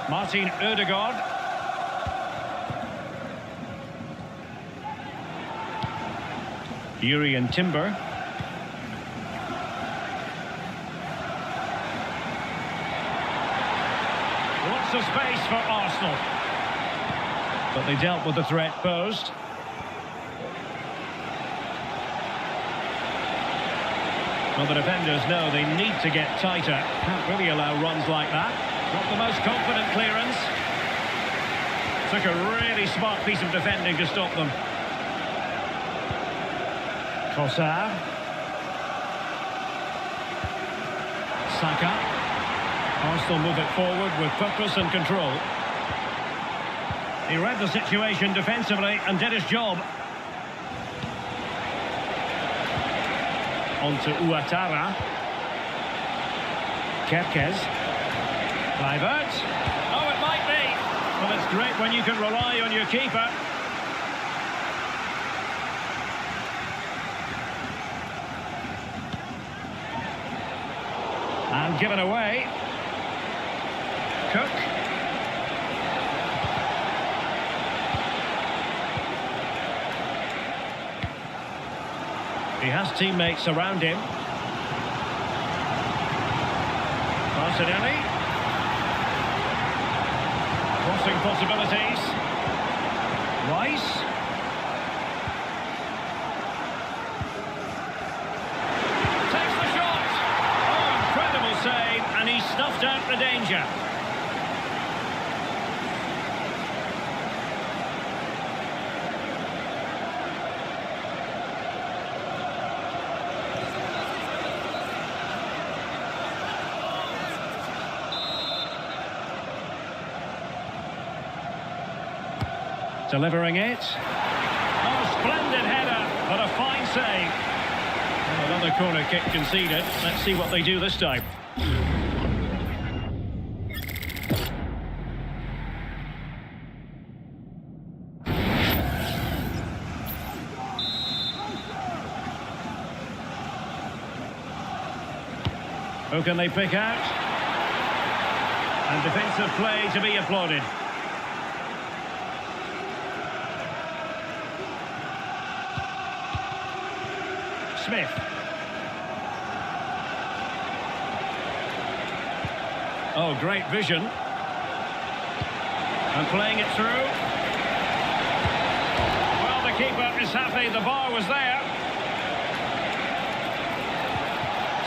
S1: Martin Ødegaard. Urian Timber. Lots of space for Arsenal. But they dealt with the threat posed. Well, the defenders know they need to get tighter. Can't really allow runs like that. Not the most confident clearance. Took a really smart piece of defending to stop them. Trossard. Saka. Arsenal move it forward with purpose and control. He read the situation defensively and did his job. On to Ouattara. Kerkez. Kluivert. Oh, it might be. Well, it's great when you can rely on your keeper. And given away. Cook. He has teammates around him. Martinelli. Crossing possibilities. Rice. Delivering it. Oh, splendid header, but a fine save. Well, another corner kick conceded. Let's see what they do this time. Who can they pick out? And defensive play to be applauded. Smith. Oh, great vision. And playing it through. Well, the keeper is happy the bar was there.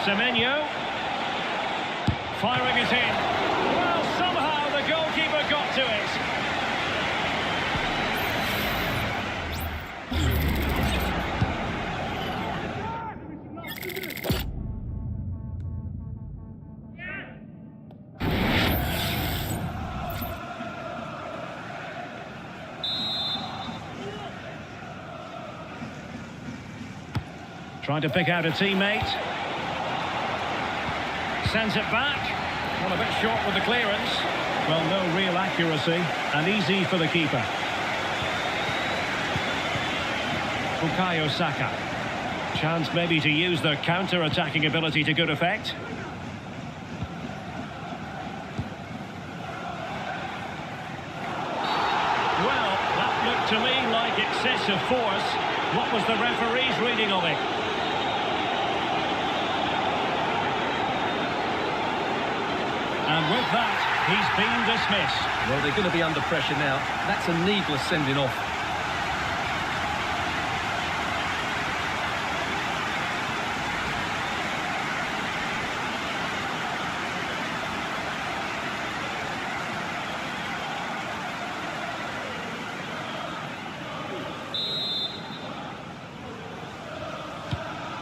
S1: Semenyo. Firing it in. Well, somehow the goalkeeper got to it. Trying to pick out a teammate. Sends it back. Well, a bit short with the clearance. Well, no real accuracy. And easy for the keeper. Bukayo Saka. Chance maybe to use their counter-attacking ability to good effect. Well, that looked to me like excessive force. What was the referee's reading of it? And with that, he's been dismissed.
S2: Well, they're going to be under pressure now. That's a needless sending off.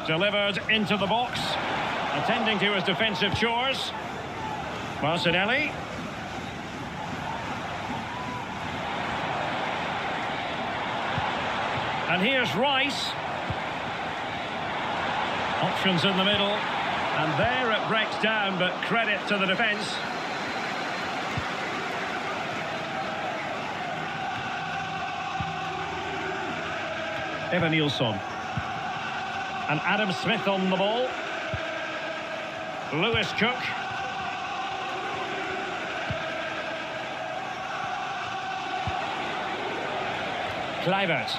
S1: Delivered into the box. Attending to his defensive chores. Martinelli. And here's Rice. Options in the middle. And there it breaks down, but credit to the defence. Evanilson. And Adam Smith on the ball. Lewis Cook. Kluivert.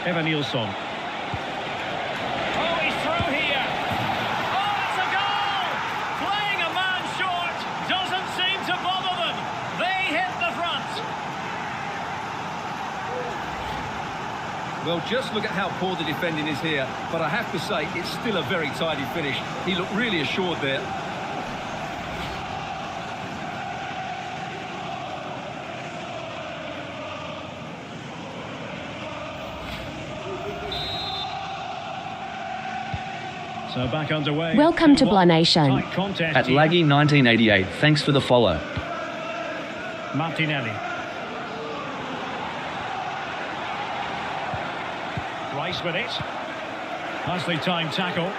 S1: Evanilson. Oh, he's through here. Oh, it's a goal! Playing a man short doesn't seem to bother them. They hit the front.
S2: Well, just look at how poor the defending is here. But I have to say, it's still a very tidy finish. He looked really assured there.
S1: So back underway.
S3: Welcome to Blah Nation.
S1: Tight contest
S4: At
S1: here.
S4: Laggy 1988, thanks for the follow.
S1: Martinelli. Rice with it. Nicely timed tackle.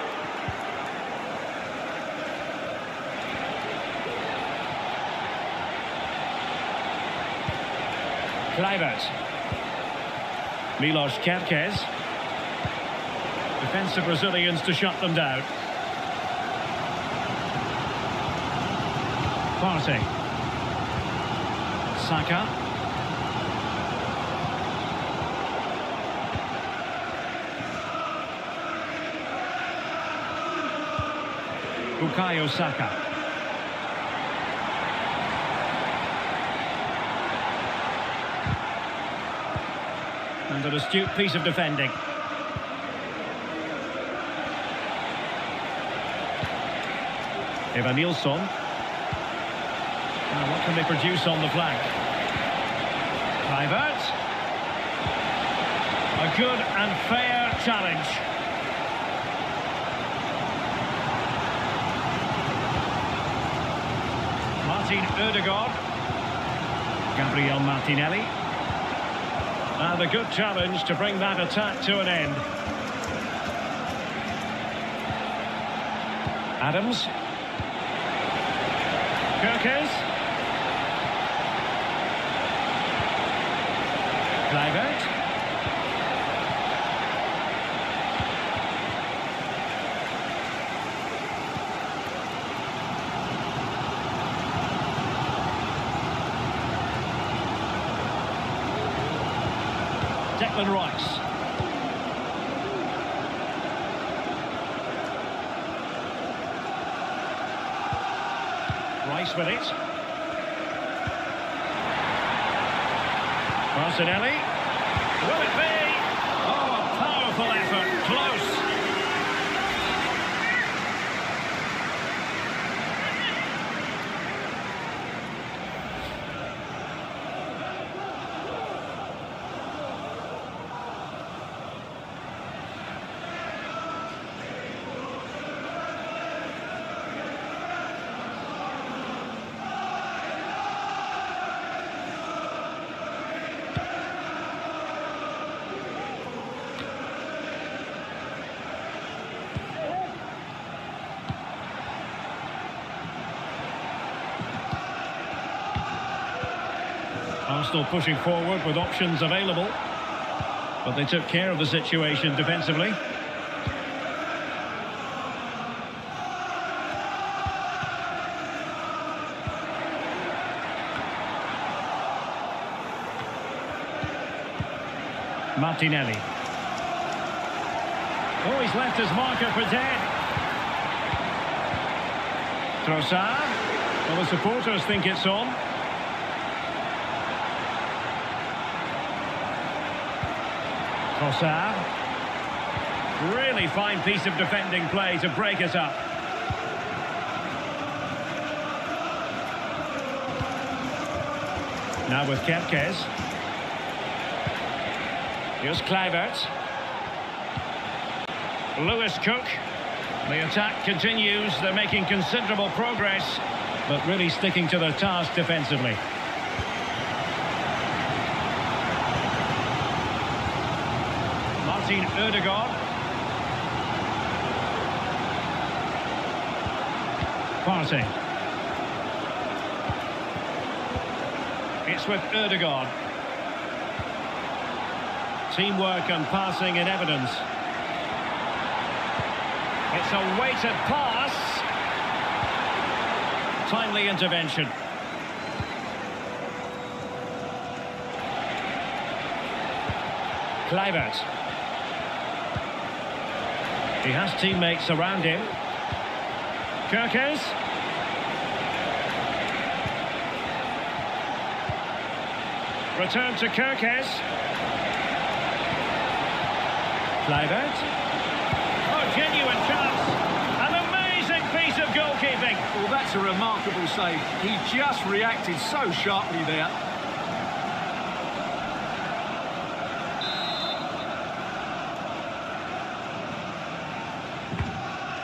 S1: Kluivert. Milos Kerkez. Defensive Brazilians to shut them down. Partey. Saka. Bukayo Saka. And an astute piece of defending. Evanilson. Now what can they produce on the flank? Kluivert. A good and fair challenge. Martin Ødegaard. Gabriel Martinelli. And a good challenge to bring that attack to an end. Adams. Kirkes. Kluivert. Declan Rice. Rice with it. Martinelli. Will it be? Oh, a powerful effort. Close. Arsenal pushing forward with options available, but they took care of the situation defensively. Martinelli. Oh, he's left his marker for dead. Trossard. Well, the supporters think it's on. Trossard. Really fine piece of defending play to break it up. Now with Kerkez. Here's Kluivert. Lewis Cook. The attack continues. They're making considerable progress, but really sticking to their task defensively. Martin Ødegaard. Partey. It's with Ødegaard. Teamwork and passing in evidence. It's a weighted pass. Timely intervention. Kluivert. He has teammates around him. Kerkez. Return to Kerkez. Kluivert. Oh, genuine chance. An amazing piece of goalkeeping.
S2: Well, that's a remarkable save. He just reacted so sharply there.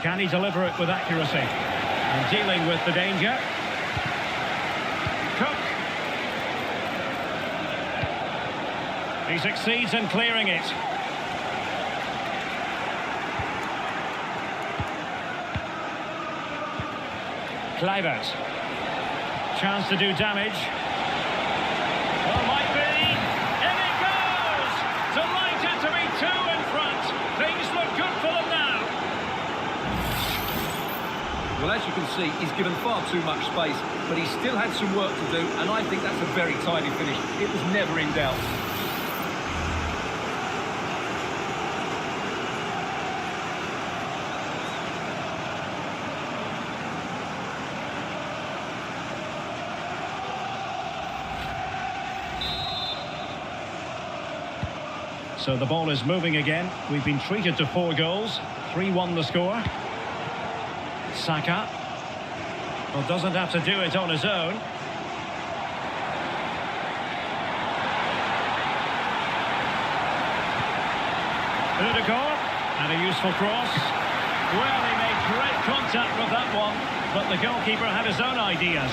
S1: Can he deliver it with accuracy? And dealing with the danger. Cook. He succeeds in clearing it. Kluivert. Chance to do damage. Oh, might be. In it goes! Delighted to be two in front. Things look good for them now.
S2: Well, as you can see, he's given far too much space, but he still had some work to do, and I think that's a very tidy finish. It was never in doubt.
S1: So the ball is moving again. We've been treated to 4 goals. 3-1 the score. Saka. Well, doesn't have to do it on his own. Ødegaard. And a useful cross. Well, he made great contact with that one, but the goalkeeper had his own ideas.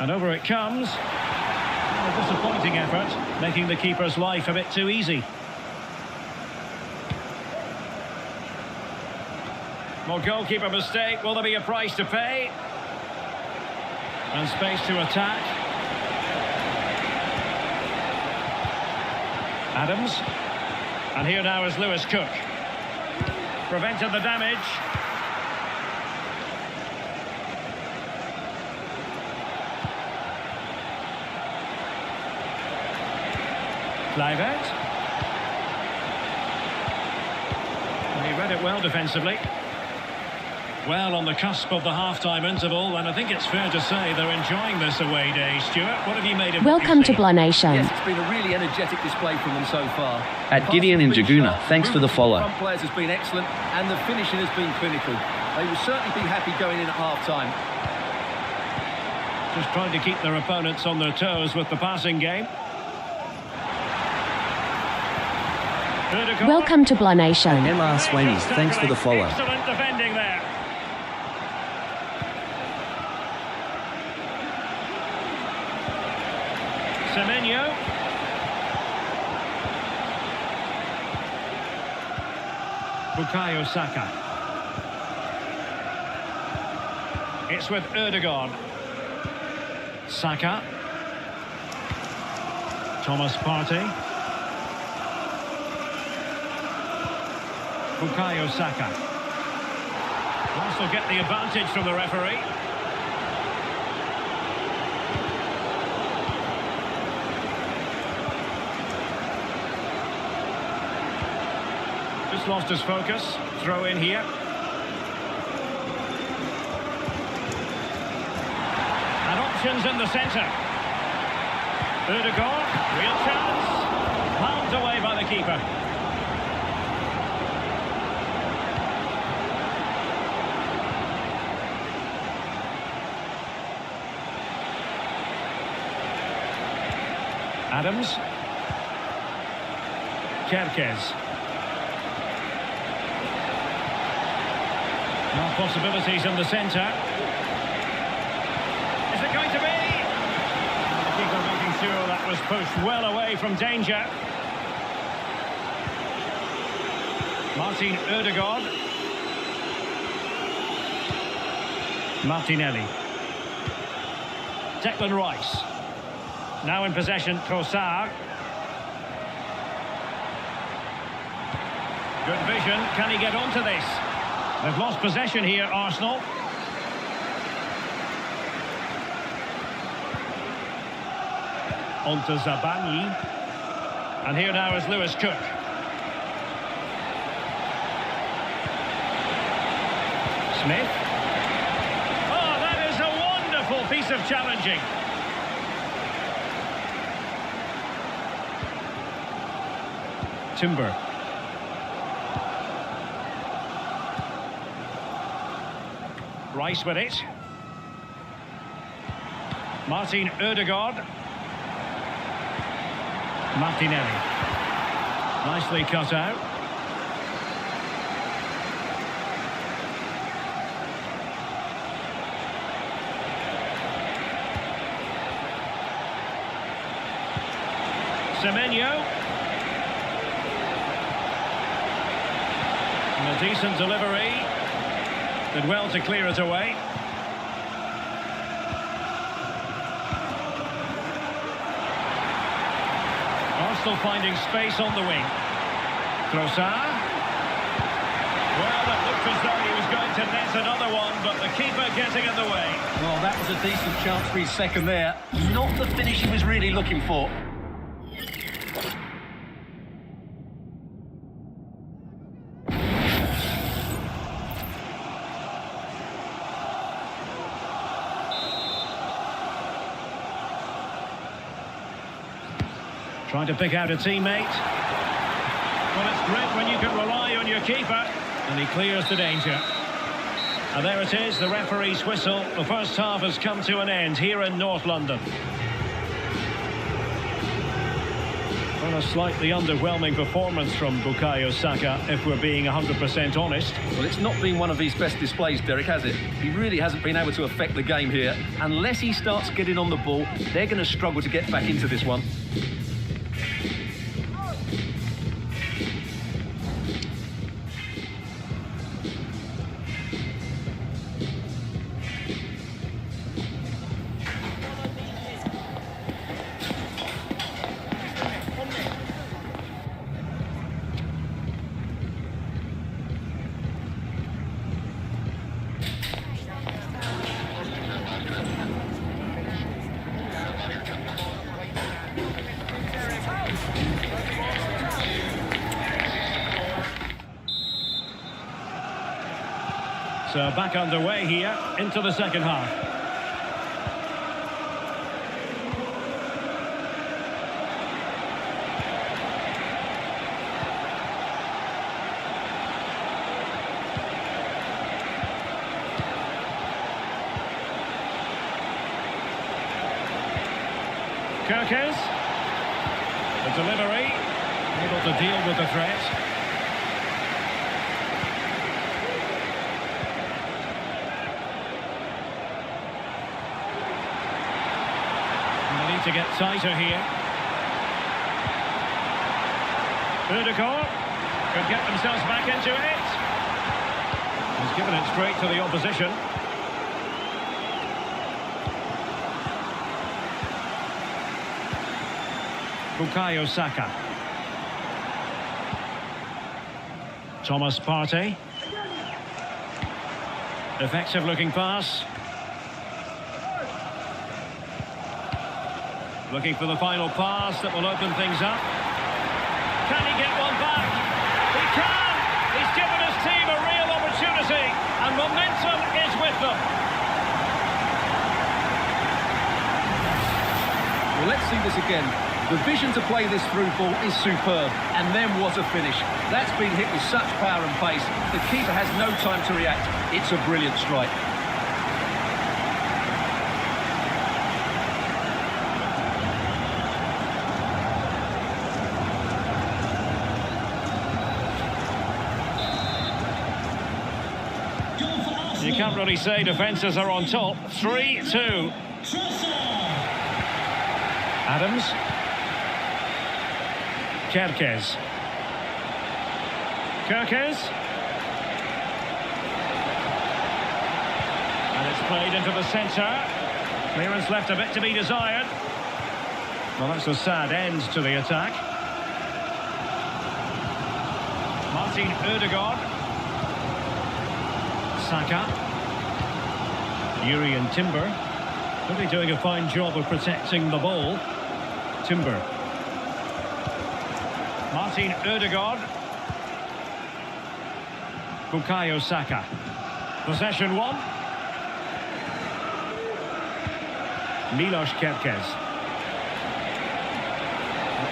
S1: And over it comes. A disappointing effort, making the keeper's life a bit too easy. Well, goalkeeper mistake. Will there be a price to pay? And space to attack. Adams. And here now is Lewis Cook. Prevented the damage. Kluivert. And he read it well defensively. Well, on the cusp of the half-time interval, and I think it's fair to say they're enjoying this away day. Stuart, what have you made of
S3: Welcome to Blah Nation.
S2: Yes, it's been a really energetic display from them so far.
S4: At Gideon in Jaguna, thanks for the follow.
S2: The front players has been excellent, and the finishing has been clinical. They will certainly be happy going in at half-time.
S1: Just trying to keep their opponents on their toes with the passing game.
S3: Welcome to Blah Nation.
S4: MR Swainies, thanks for the follow.
S1: Excellent defending there. Semenyo. Bukayo Saka. It's with Ødegaard. Saka. Thomas Partey. Bukayo Saka. Will get the advantage from the referee. Just lost his focus. Throw in here. And options in the centre. Ødegaard, real chance. Palmed away by the keeper. Adams. Kerkez. More possibilities in the centre. Is it going to be? The keeper making sure that was pushed well away from danger. Martin Ødegaard. Martinelli. Declan Rice. Now in possession, Trossard. Good vision. Can he get onto this? They've lost possession here, Arsenal. On to Zabani. And here now is Lewis Cook. Smith. Oh, that is a wonderful piece of challenging. Timber. Rice with it. Martin Ødegaard. Martinelli. Nicely cut out. Semenyo. And a decent delivery. Did well to clear it away. Arsenal finding space on the wing. Trossard. Well, it looked as though he was going to net another one, but the keeper getting in the way.
S2: Well, that was a decent chance for his second there. Not the finish he was really looking for.
S1: Trying to pick out a teammate. Well, it's great when you can rely on your keeper. And he clears the danger. And there it is, the referee's whistle. The first half has come to an end here in North London. Well, a slightly underwhelming performance from Bukayo Saka, if we're being 100% honest.
S2: Well, it's not been one of his best displays, Derek, has it? He really hasn't been able to affect the game here. Unless he starts getting on the ball, they're going to struggle to get back into this one.
S1: So back underway here into the second half. Kirkes. The delivery. Able to deal with the threat. To get tighter here. Ødegaard could get themselves back into it. He's given it straight to the opposition. Bukayo Saka. Thomas Partey. Effective looking pass. Looking for the final pass that will open things up. Can he get one back? He can! He's given his team a real opportunity, and momentum is with them.
S2: Well, let's see this again. The vision to play this through ball is superb, and then what a finish. That's been hit with such power and pace. The keeper has no time to react. It's a brilliant strike.
S1: You can't really say defences are on top. 3-2. Adams. Kirkes. And it's played into the centre. Clearance left a bit to be desired. Well, that's a sad end to the attack. Martin Ødegaard. Saka. Yuri and Timber. Really doing a fine job of protecting the ball. Timber. Martin Ødegaard. Bukayo Saka. Possession one. Milos Kerkez.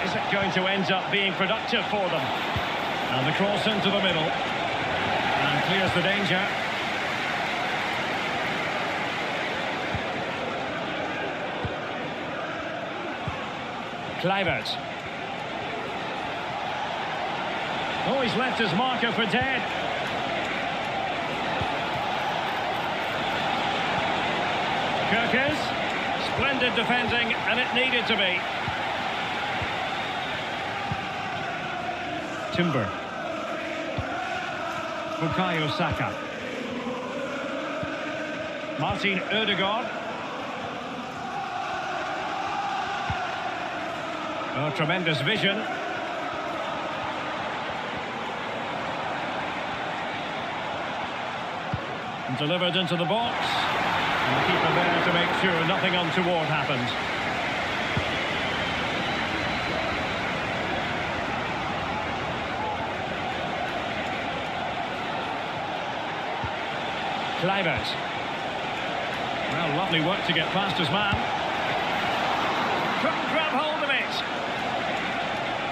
S1: Is it going to end up being productive for them? And the cross into the middle. And clears the danger. Kluivert. Oh, he's left his marker for dead. Kirkes. Splendid defending, and it needed to be. Timber. Bukayo Saka. Martin Ødegaard. Oh, tremendous vision. And delivered into the box. And the keeper there to make sure nothing untoward happened. Kluivert. Well, lovely work to get past his man. Couldn't grab hold of it.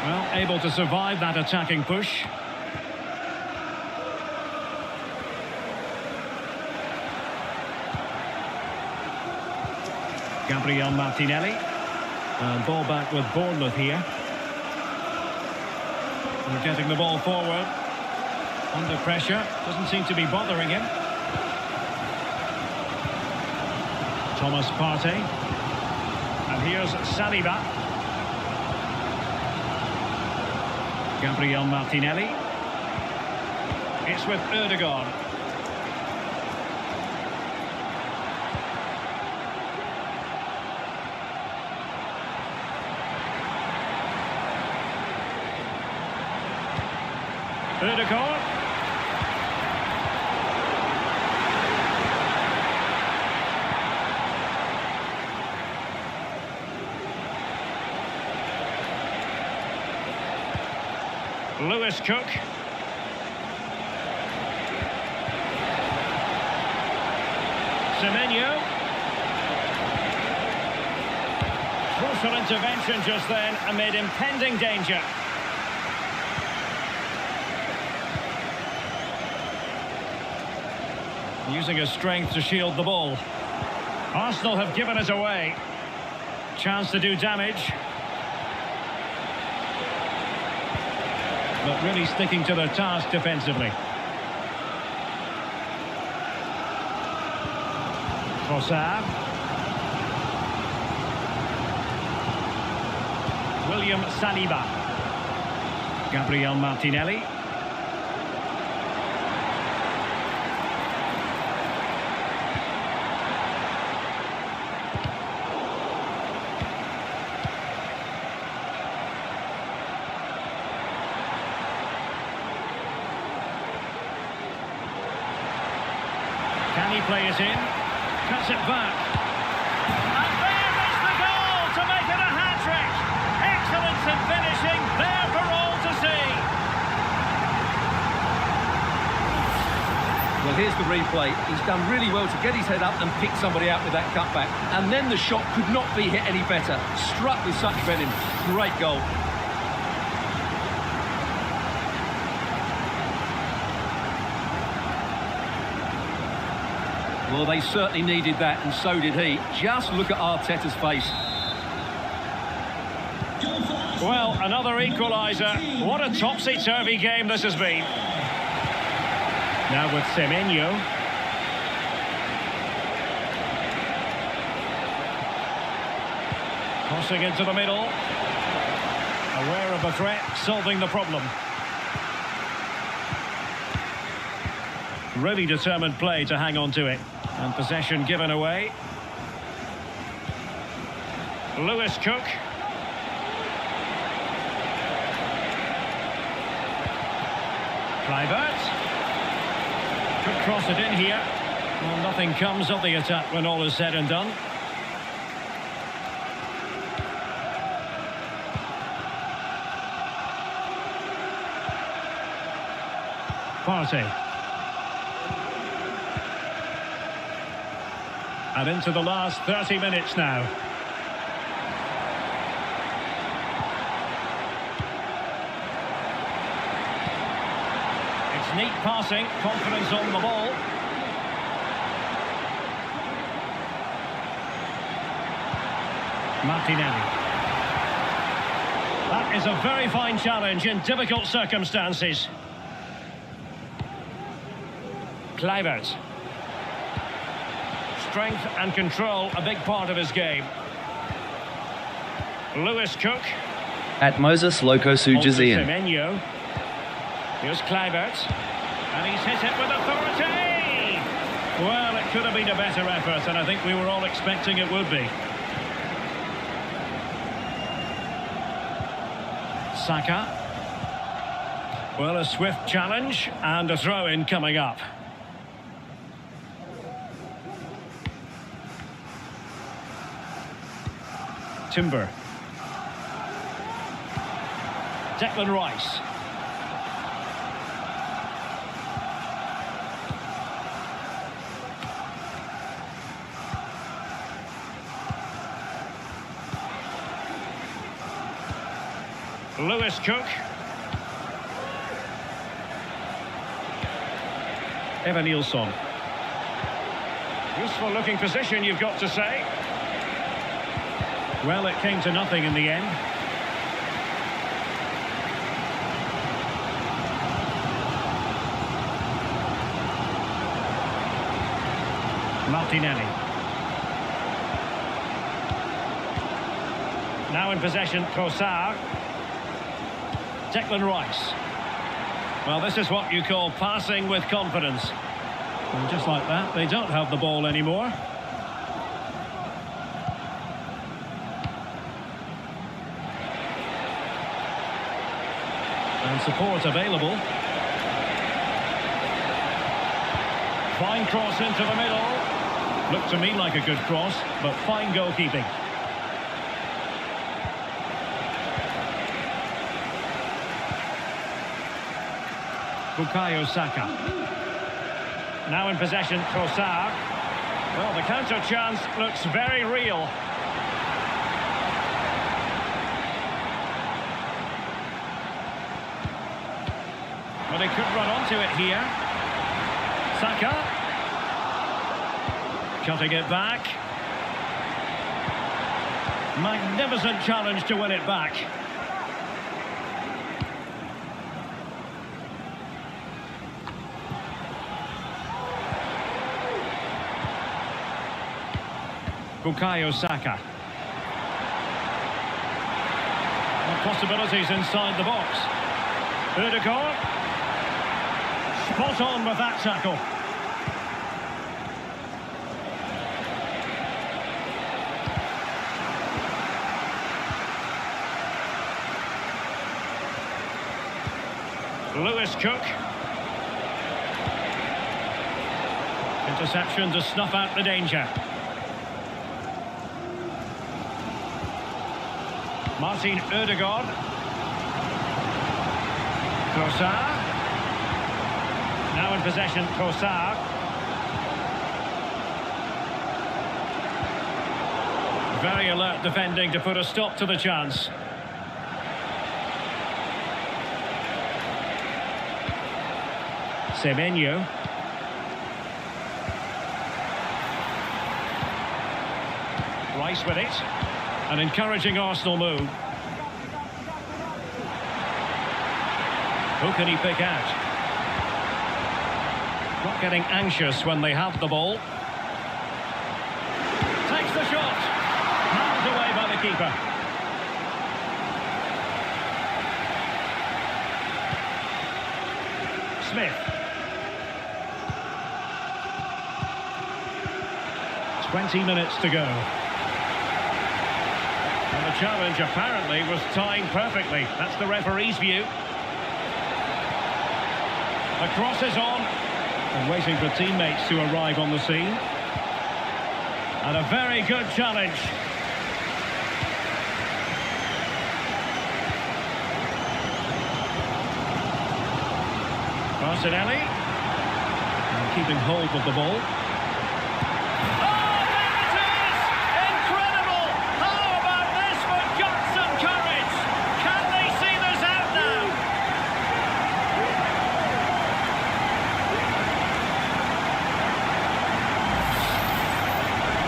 S1: Well, able to survive that attacking push. Gabriel Martinelli. And ball back with Bournemouth here. We're getting the ball forward. Under pressure. Doesn't seem to be bothering him. Thomas Partey. And here's Saliba. Gabriel Martinelli. It's with Ødegaard. Ødegaard. Lewis Cook. Semenyo. Crucial intervention just then amid impending danger. Using his strength to shield the ball. Arsenal have given it away. Chance to do damage. But really sticking to their task defensively. Trossard. William Saliba. Gabriel Martinelli. Can he play it in? Cuts it back. And there is the goal to make it a hat-trick. Excellence in finishing, there for all to see.
S2: Well, here's the replay. He's done really well to get his head up and pick somebody out with that cutback. And then the shot could not be hit any better. Struck with such venom. Great goal. Well, they certainly needed that, and so did he. Just look at Arteta's face.
S1: Well, another equaliser. What a topsy-turvy game this has been. Now with Semenyo. Crossing into the middle. Aware of the threat, solving the problem. Really determined play to hang on to it. And possession given away. Lewis Cook. Kluivert. Could cross it in here. Well, nothing comes of the attack when all is said and done. Partey. And into the last 30 minutes now. It's neat passing, confidence on the ball. Martinelli. That is a very fine challenge in difficult circumstances. Kluivert. Strength and control, a big part of his game. Lewis Cook.
S4: At Moses Lokosu Jazian.
S1: Semenyo. Here's Kluivert. And he's hit it with authority! Well, it could have been a better effort, and I think we were all expecting it would be. Saka. Well, a swift challenge and a throw-in coming up. Timber. Declan Rice. Lewis Cook. Evan Nilsson. Useful looking position, you've got to say. Well, it came to nothing in the end. Martinelli. Now in possession, Trossard. Declan Rice. Well, this is what you call passing with confidence. And just like that, they don't have the ball anymore. And support available. Fine cross into the middle. Looked to me like a good cross, but fine goalkeeping. Bukayo Saka. Now in possession, Trossard. Well, the counter chance looks very real. But he could run onto it here. Saka. Cutting it back. Magnificent challenge to win it back. Bukayo Saka. Possibilities inside the box. Ødegaard. Spot on with that tackle. Lewis Cook. Interception to snuff out the danger. Martin Ødegaard. Trossard. Now in possession, Trossard. Very alert defending to put a stop to the chance. Semenyo. Rice with it. An encouraging Arsenal move. Who can he pick out? Not getting anxious when they have the ball. Takes the shot. Knocked away by the keeper. Smith. 20 minutes to go. And the challenge apparently was timed perfectly. That's the referee's view. The cross is on. And waiting for teammates to arrive on the scene. And a very good challenge. Martinelli. And keeping hold of the ball.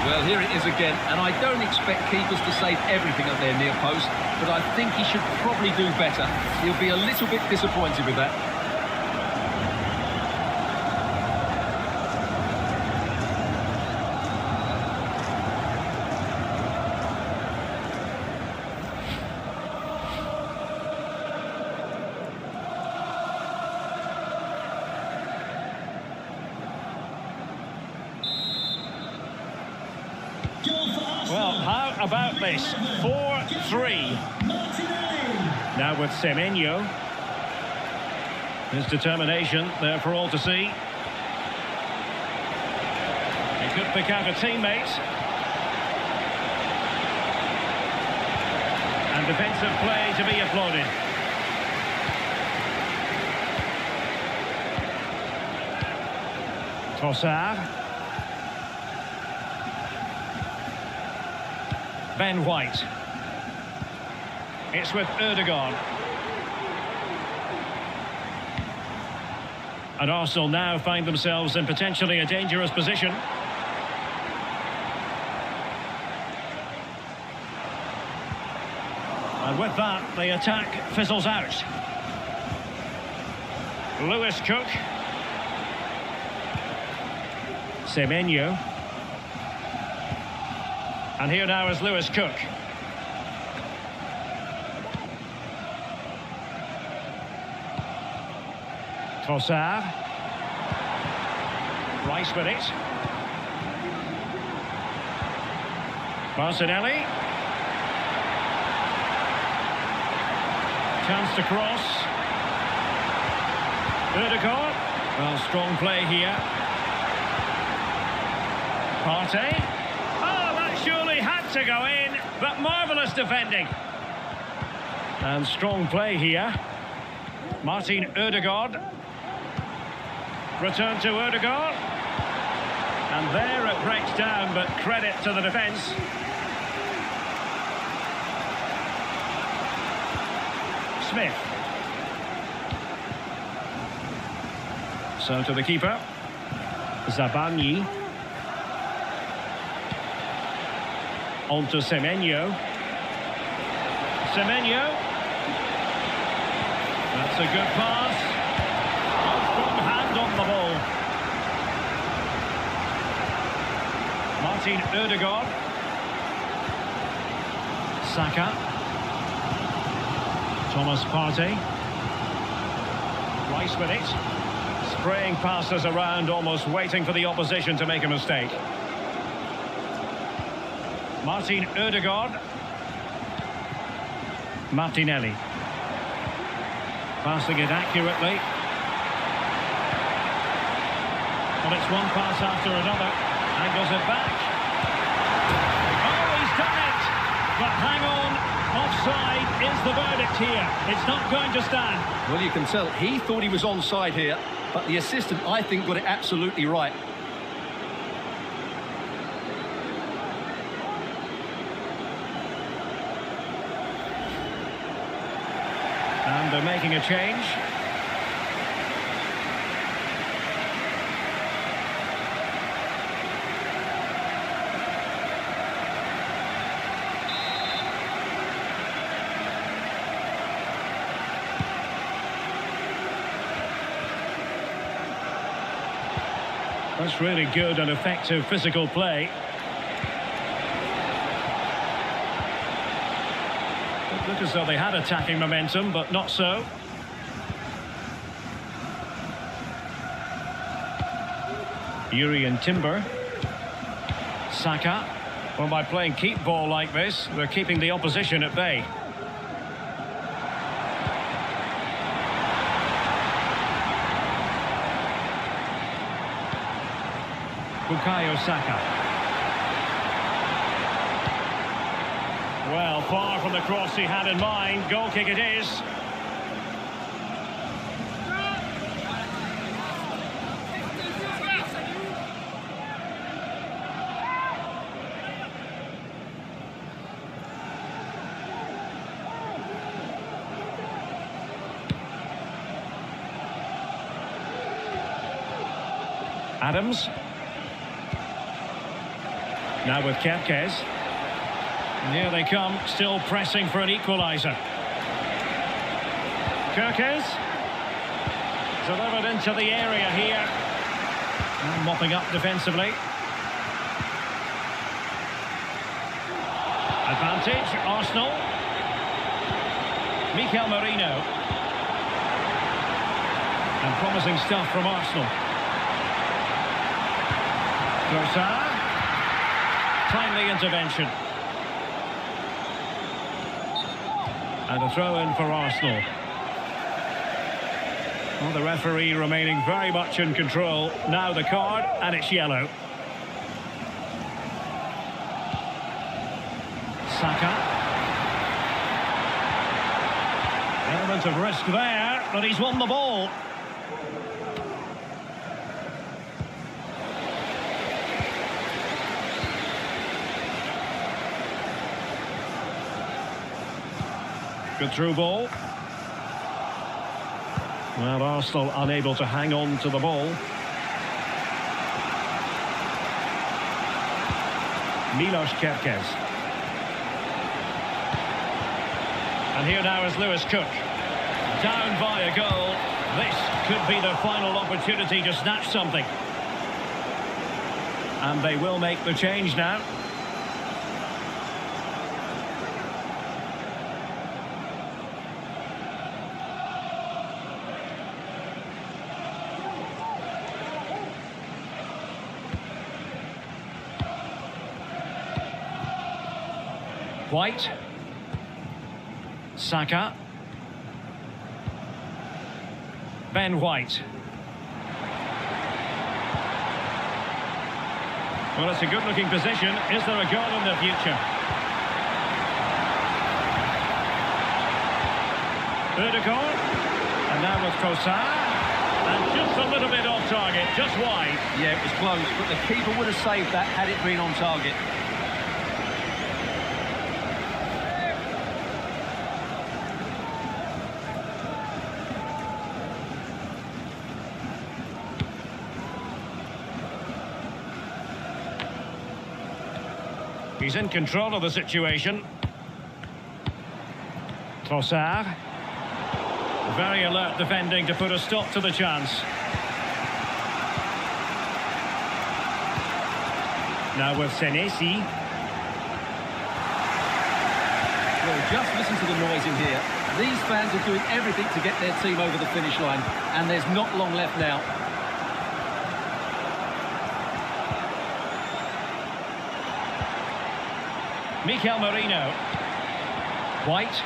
S2: Well, here it is again, and I don't expect keepers to save everything at their near post, but I think he should probably do better. He'll be a little bit disappointed with that.
S1: Well, how about this? 4-3. Now with Semenyo. His determination there for all to see. He could pick out a teammate. And defensive play to be applauded. Trossard. Ben White. It's with Ødegaard. And Arsenal now find themselves in potentially a dangerous position. And with that, the attack fizzles out. Lewis Cook. Semenyo. And here now is Lewis Cook. Trossard. Rice with it. Martinelli. Chance to cross. Ødegaard. Well, strong play here. Partey. Oh, that surely had to go in, but marvellous defending. And strong play here. Martin Ødegaard. Return to Ødegaard. And there it breaks down, but credit to the defence. Smith. So to the keeper. Zabani. On to Semenyo. Semenyo. That's a good pass. Strong hand on the ball. Martin Ødegaard. Saka. Thomas Partey. Rice with it. Spraying passes around, almost waiting for the opposition to make a mistake. Martin Ødegaard. Martinelli. Passing it accurately. Well, it's one pass after another. Angles it back. Oh, he's done it! But hang on, offside is the verdict here. It's not going to stand.
S2: Well, you can tell he thought he was onside here, but the assistant, I think, got it absolutely right.
S1: And they're making a change. That's really good and effective physical play. It looked as though they had attacking momentum, but not so. Urian Timber. Saka. Well, by playing keep ball like this, they're keeping the opposition at bay. Bukayo Saka. Well, far from the cross he had in mind. Goal kick it is. Adams. Now with Kerkez. And here they come, still pressing for an equaliser. Kerkez. Delivered into the area here. And mopping up defensively. Advantage, Arsenal. Mikel Merino. And promising stuff from Arsenal. Trossard. Timely intervention. And a throw-in for Arsenal. Well, the referee remaining very much in control. Now the card, and it's yellow. Saka. Element of risk there, but he's won the ball. Good through ball. Well, Arsenal unable to hang on to the ball. Milos Kerkez. And here now is Lewis Cook. Down by a goal. This could be the final opportunity to snatch something. And they will make the change now. White. Saka. Ben White. Well, it's a good-looking position. Is there a goal in the future? Ødegaard. And now with Trossard. And just a little bit off target, just wide.
S2: Yeah, it was close, but the keeper would have saved that had it been on target.
S1: He's in control of the situation. Trossard. Very alert defending to put a stop to the chance. Now with Senesi.
S2: Well, just listen to the noise in here. These fans are doing everything to get their team over the finish line, and there's not long left now.
S1: Mikel Merino. White.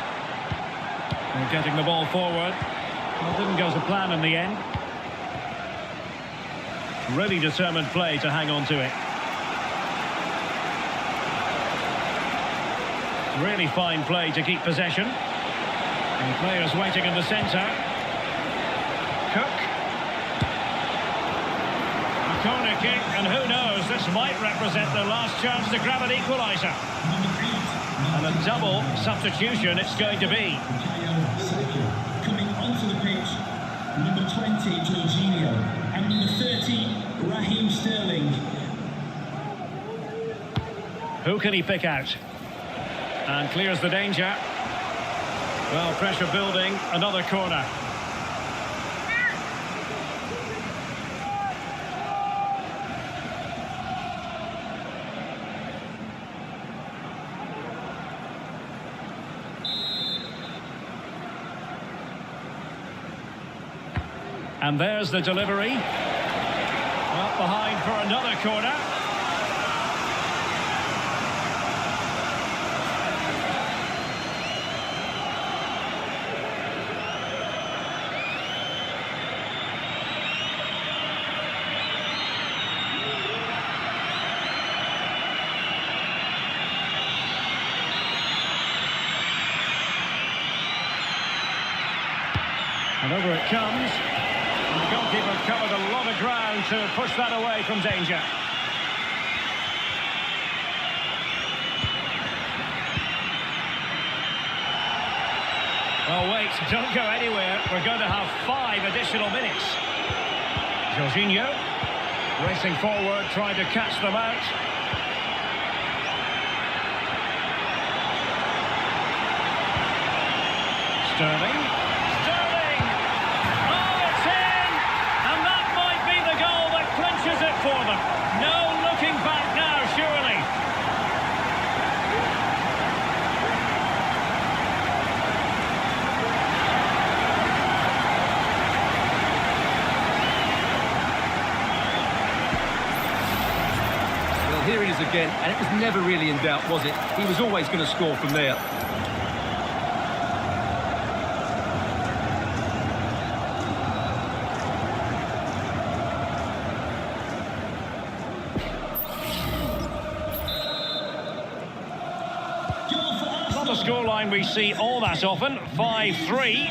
S1: And getting the ball forward. Well, didn't go to plan in the end. Really determined play to hang on to it. Really fine play to keep possession. And players waiting in the centre. Cook. A corner kick, and who knows, this might represent the last chance to grab an equaliser. And a double substitution it's going to be.
S5: Coming onto the pitch, number 20, Jorginho, and number 30, Raheem Sterling.
S1: Who can he pick out? And clears the danger. Well, pressure building, another corner. And there's the delivery. Up behind for another corner. And over it comes. And the goalkeeper covered a lot of ground to push that away from danger. Oh, wait, don't go anywhere. We're going to have 5 additional minutes. Jorginho racing forward, trying to catch them out. Sterling. For them. No looking back now, surely.
S2: Well, here it is again, and it was never really in doubt, was it? He was always going to score from there.
S1: Not a scoreline we see all that often. 5-3.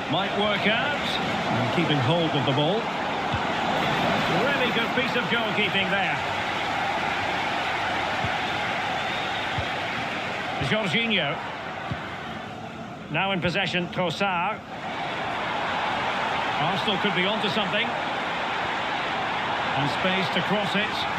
S1: Might work out. And keeping hold of the ball. Really good piece of goalkeeping there. Jorginho. Now in possession, Trossard. Arsenal could be onto something. And space to cross it.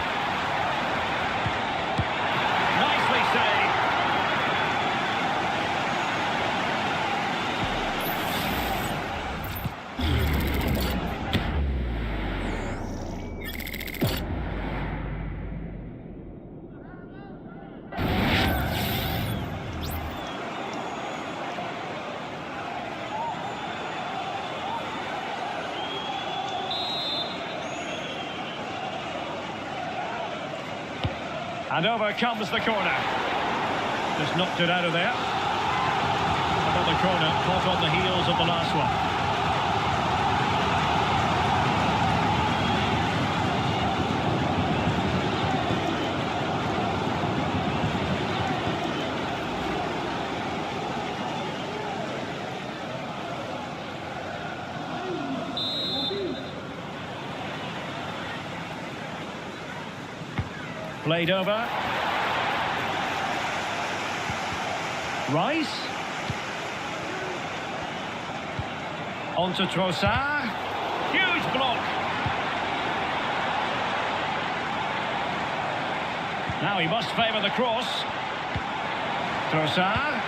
S1: And over comes the corner. Just knocked it out of there. Another corner, hot on the heels of the last one. Played over. Rice. On to Trossard. Huge block. Now he must favour the cross. Trossard.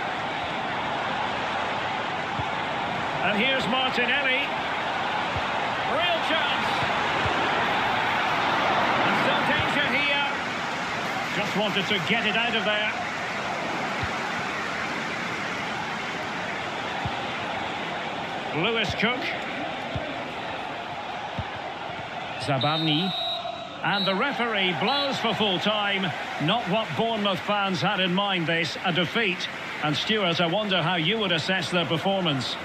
S1: And here's Martinelli. Real chance. And still danger here. Just wanted to get it out of there. Lewis Cook. Zabarny. And the referee blows for full time. Not what Bournemouth fans had in mind, this, a defeat. And Stuart, I wonder how you would assess their performance.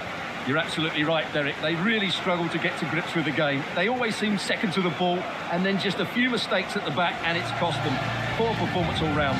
S2: You're absolutely right, Derek. They really struggled to get to grips with the game. They always seemed second to the ball, and then just a few mistakes at the back, and it's cost them. Poor performance all round.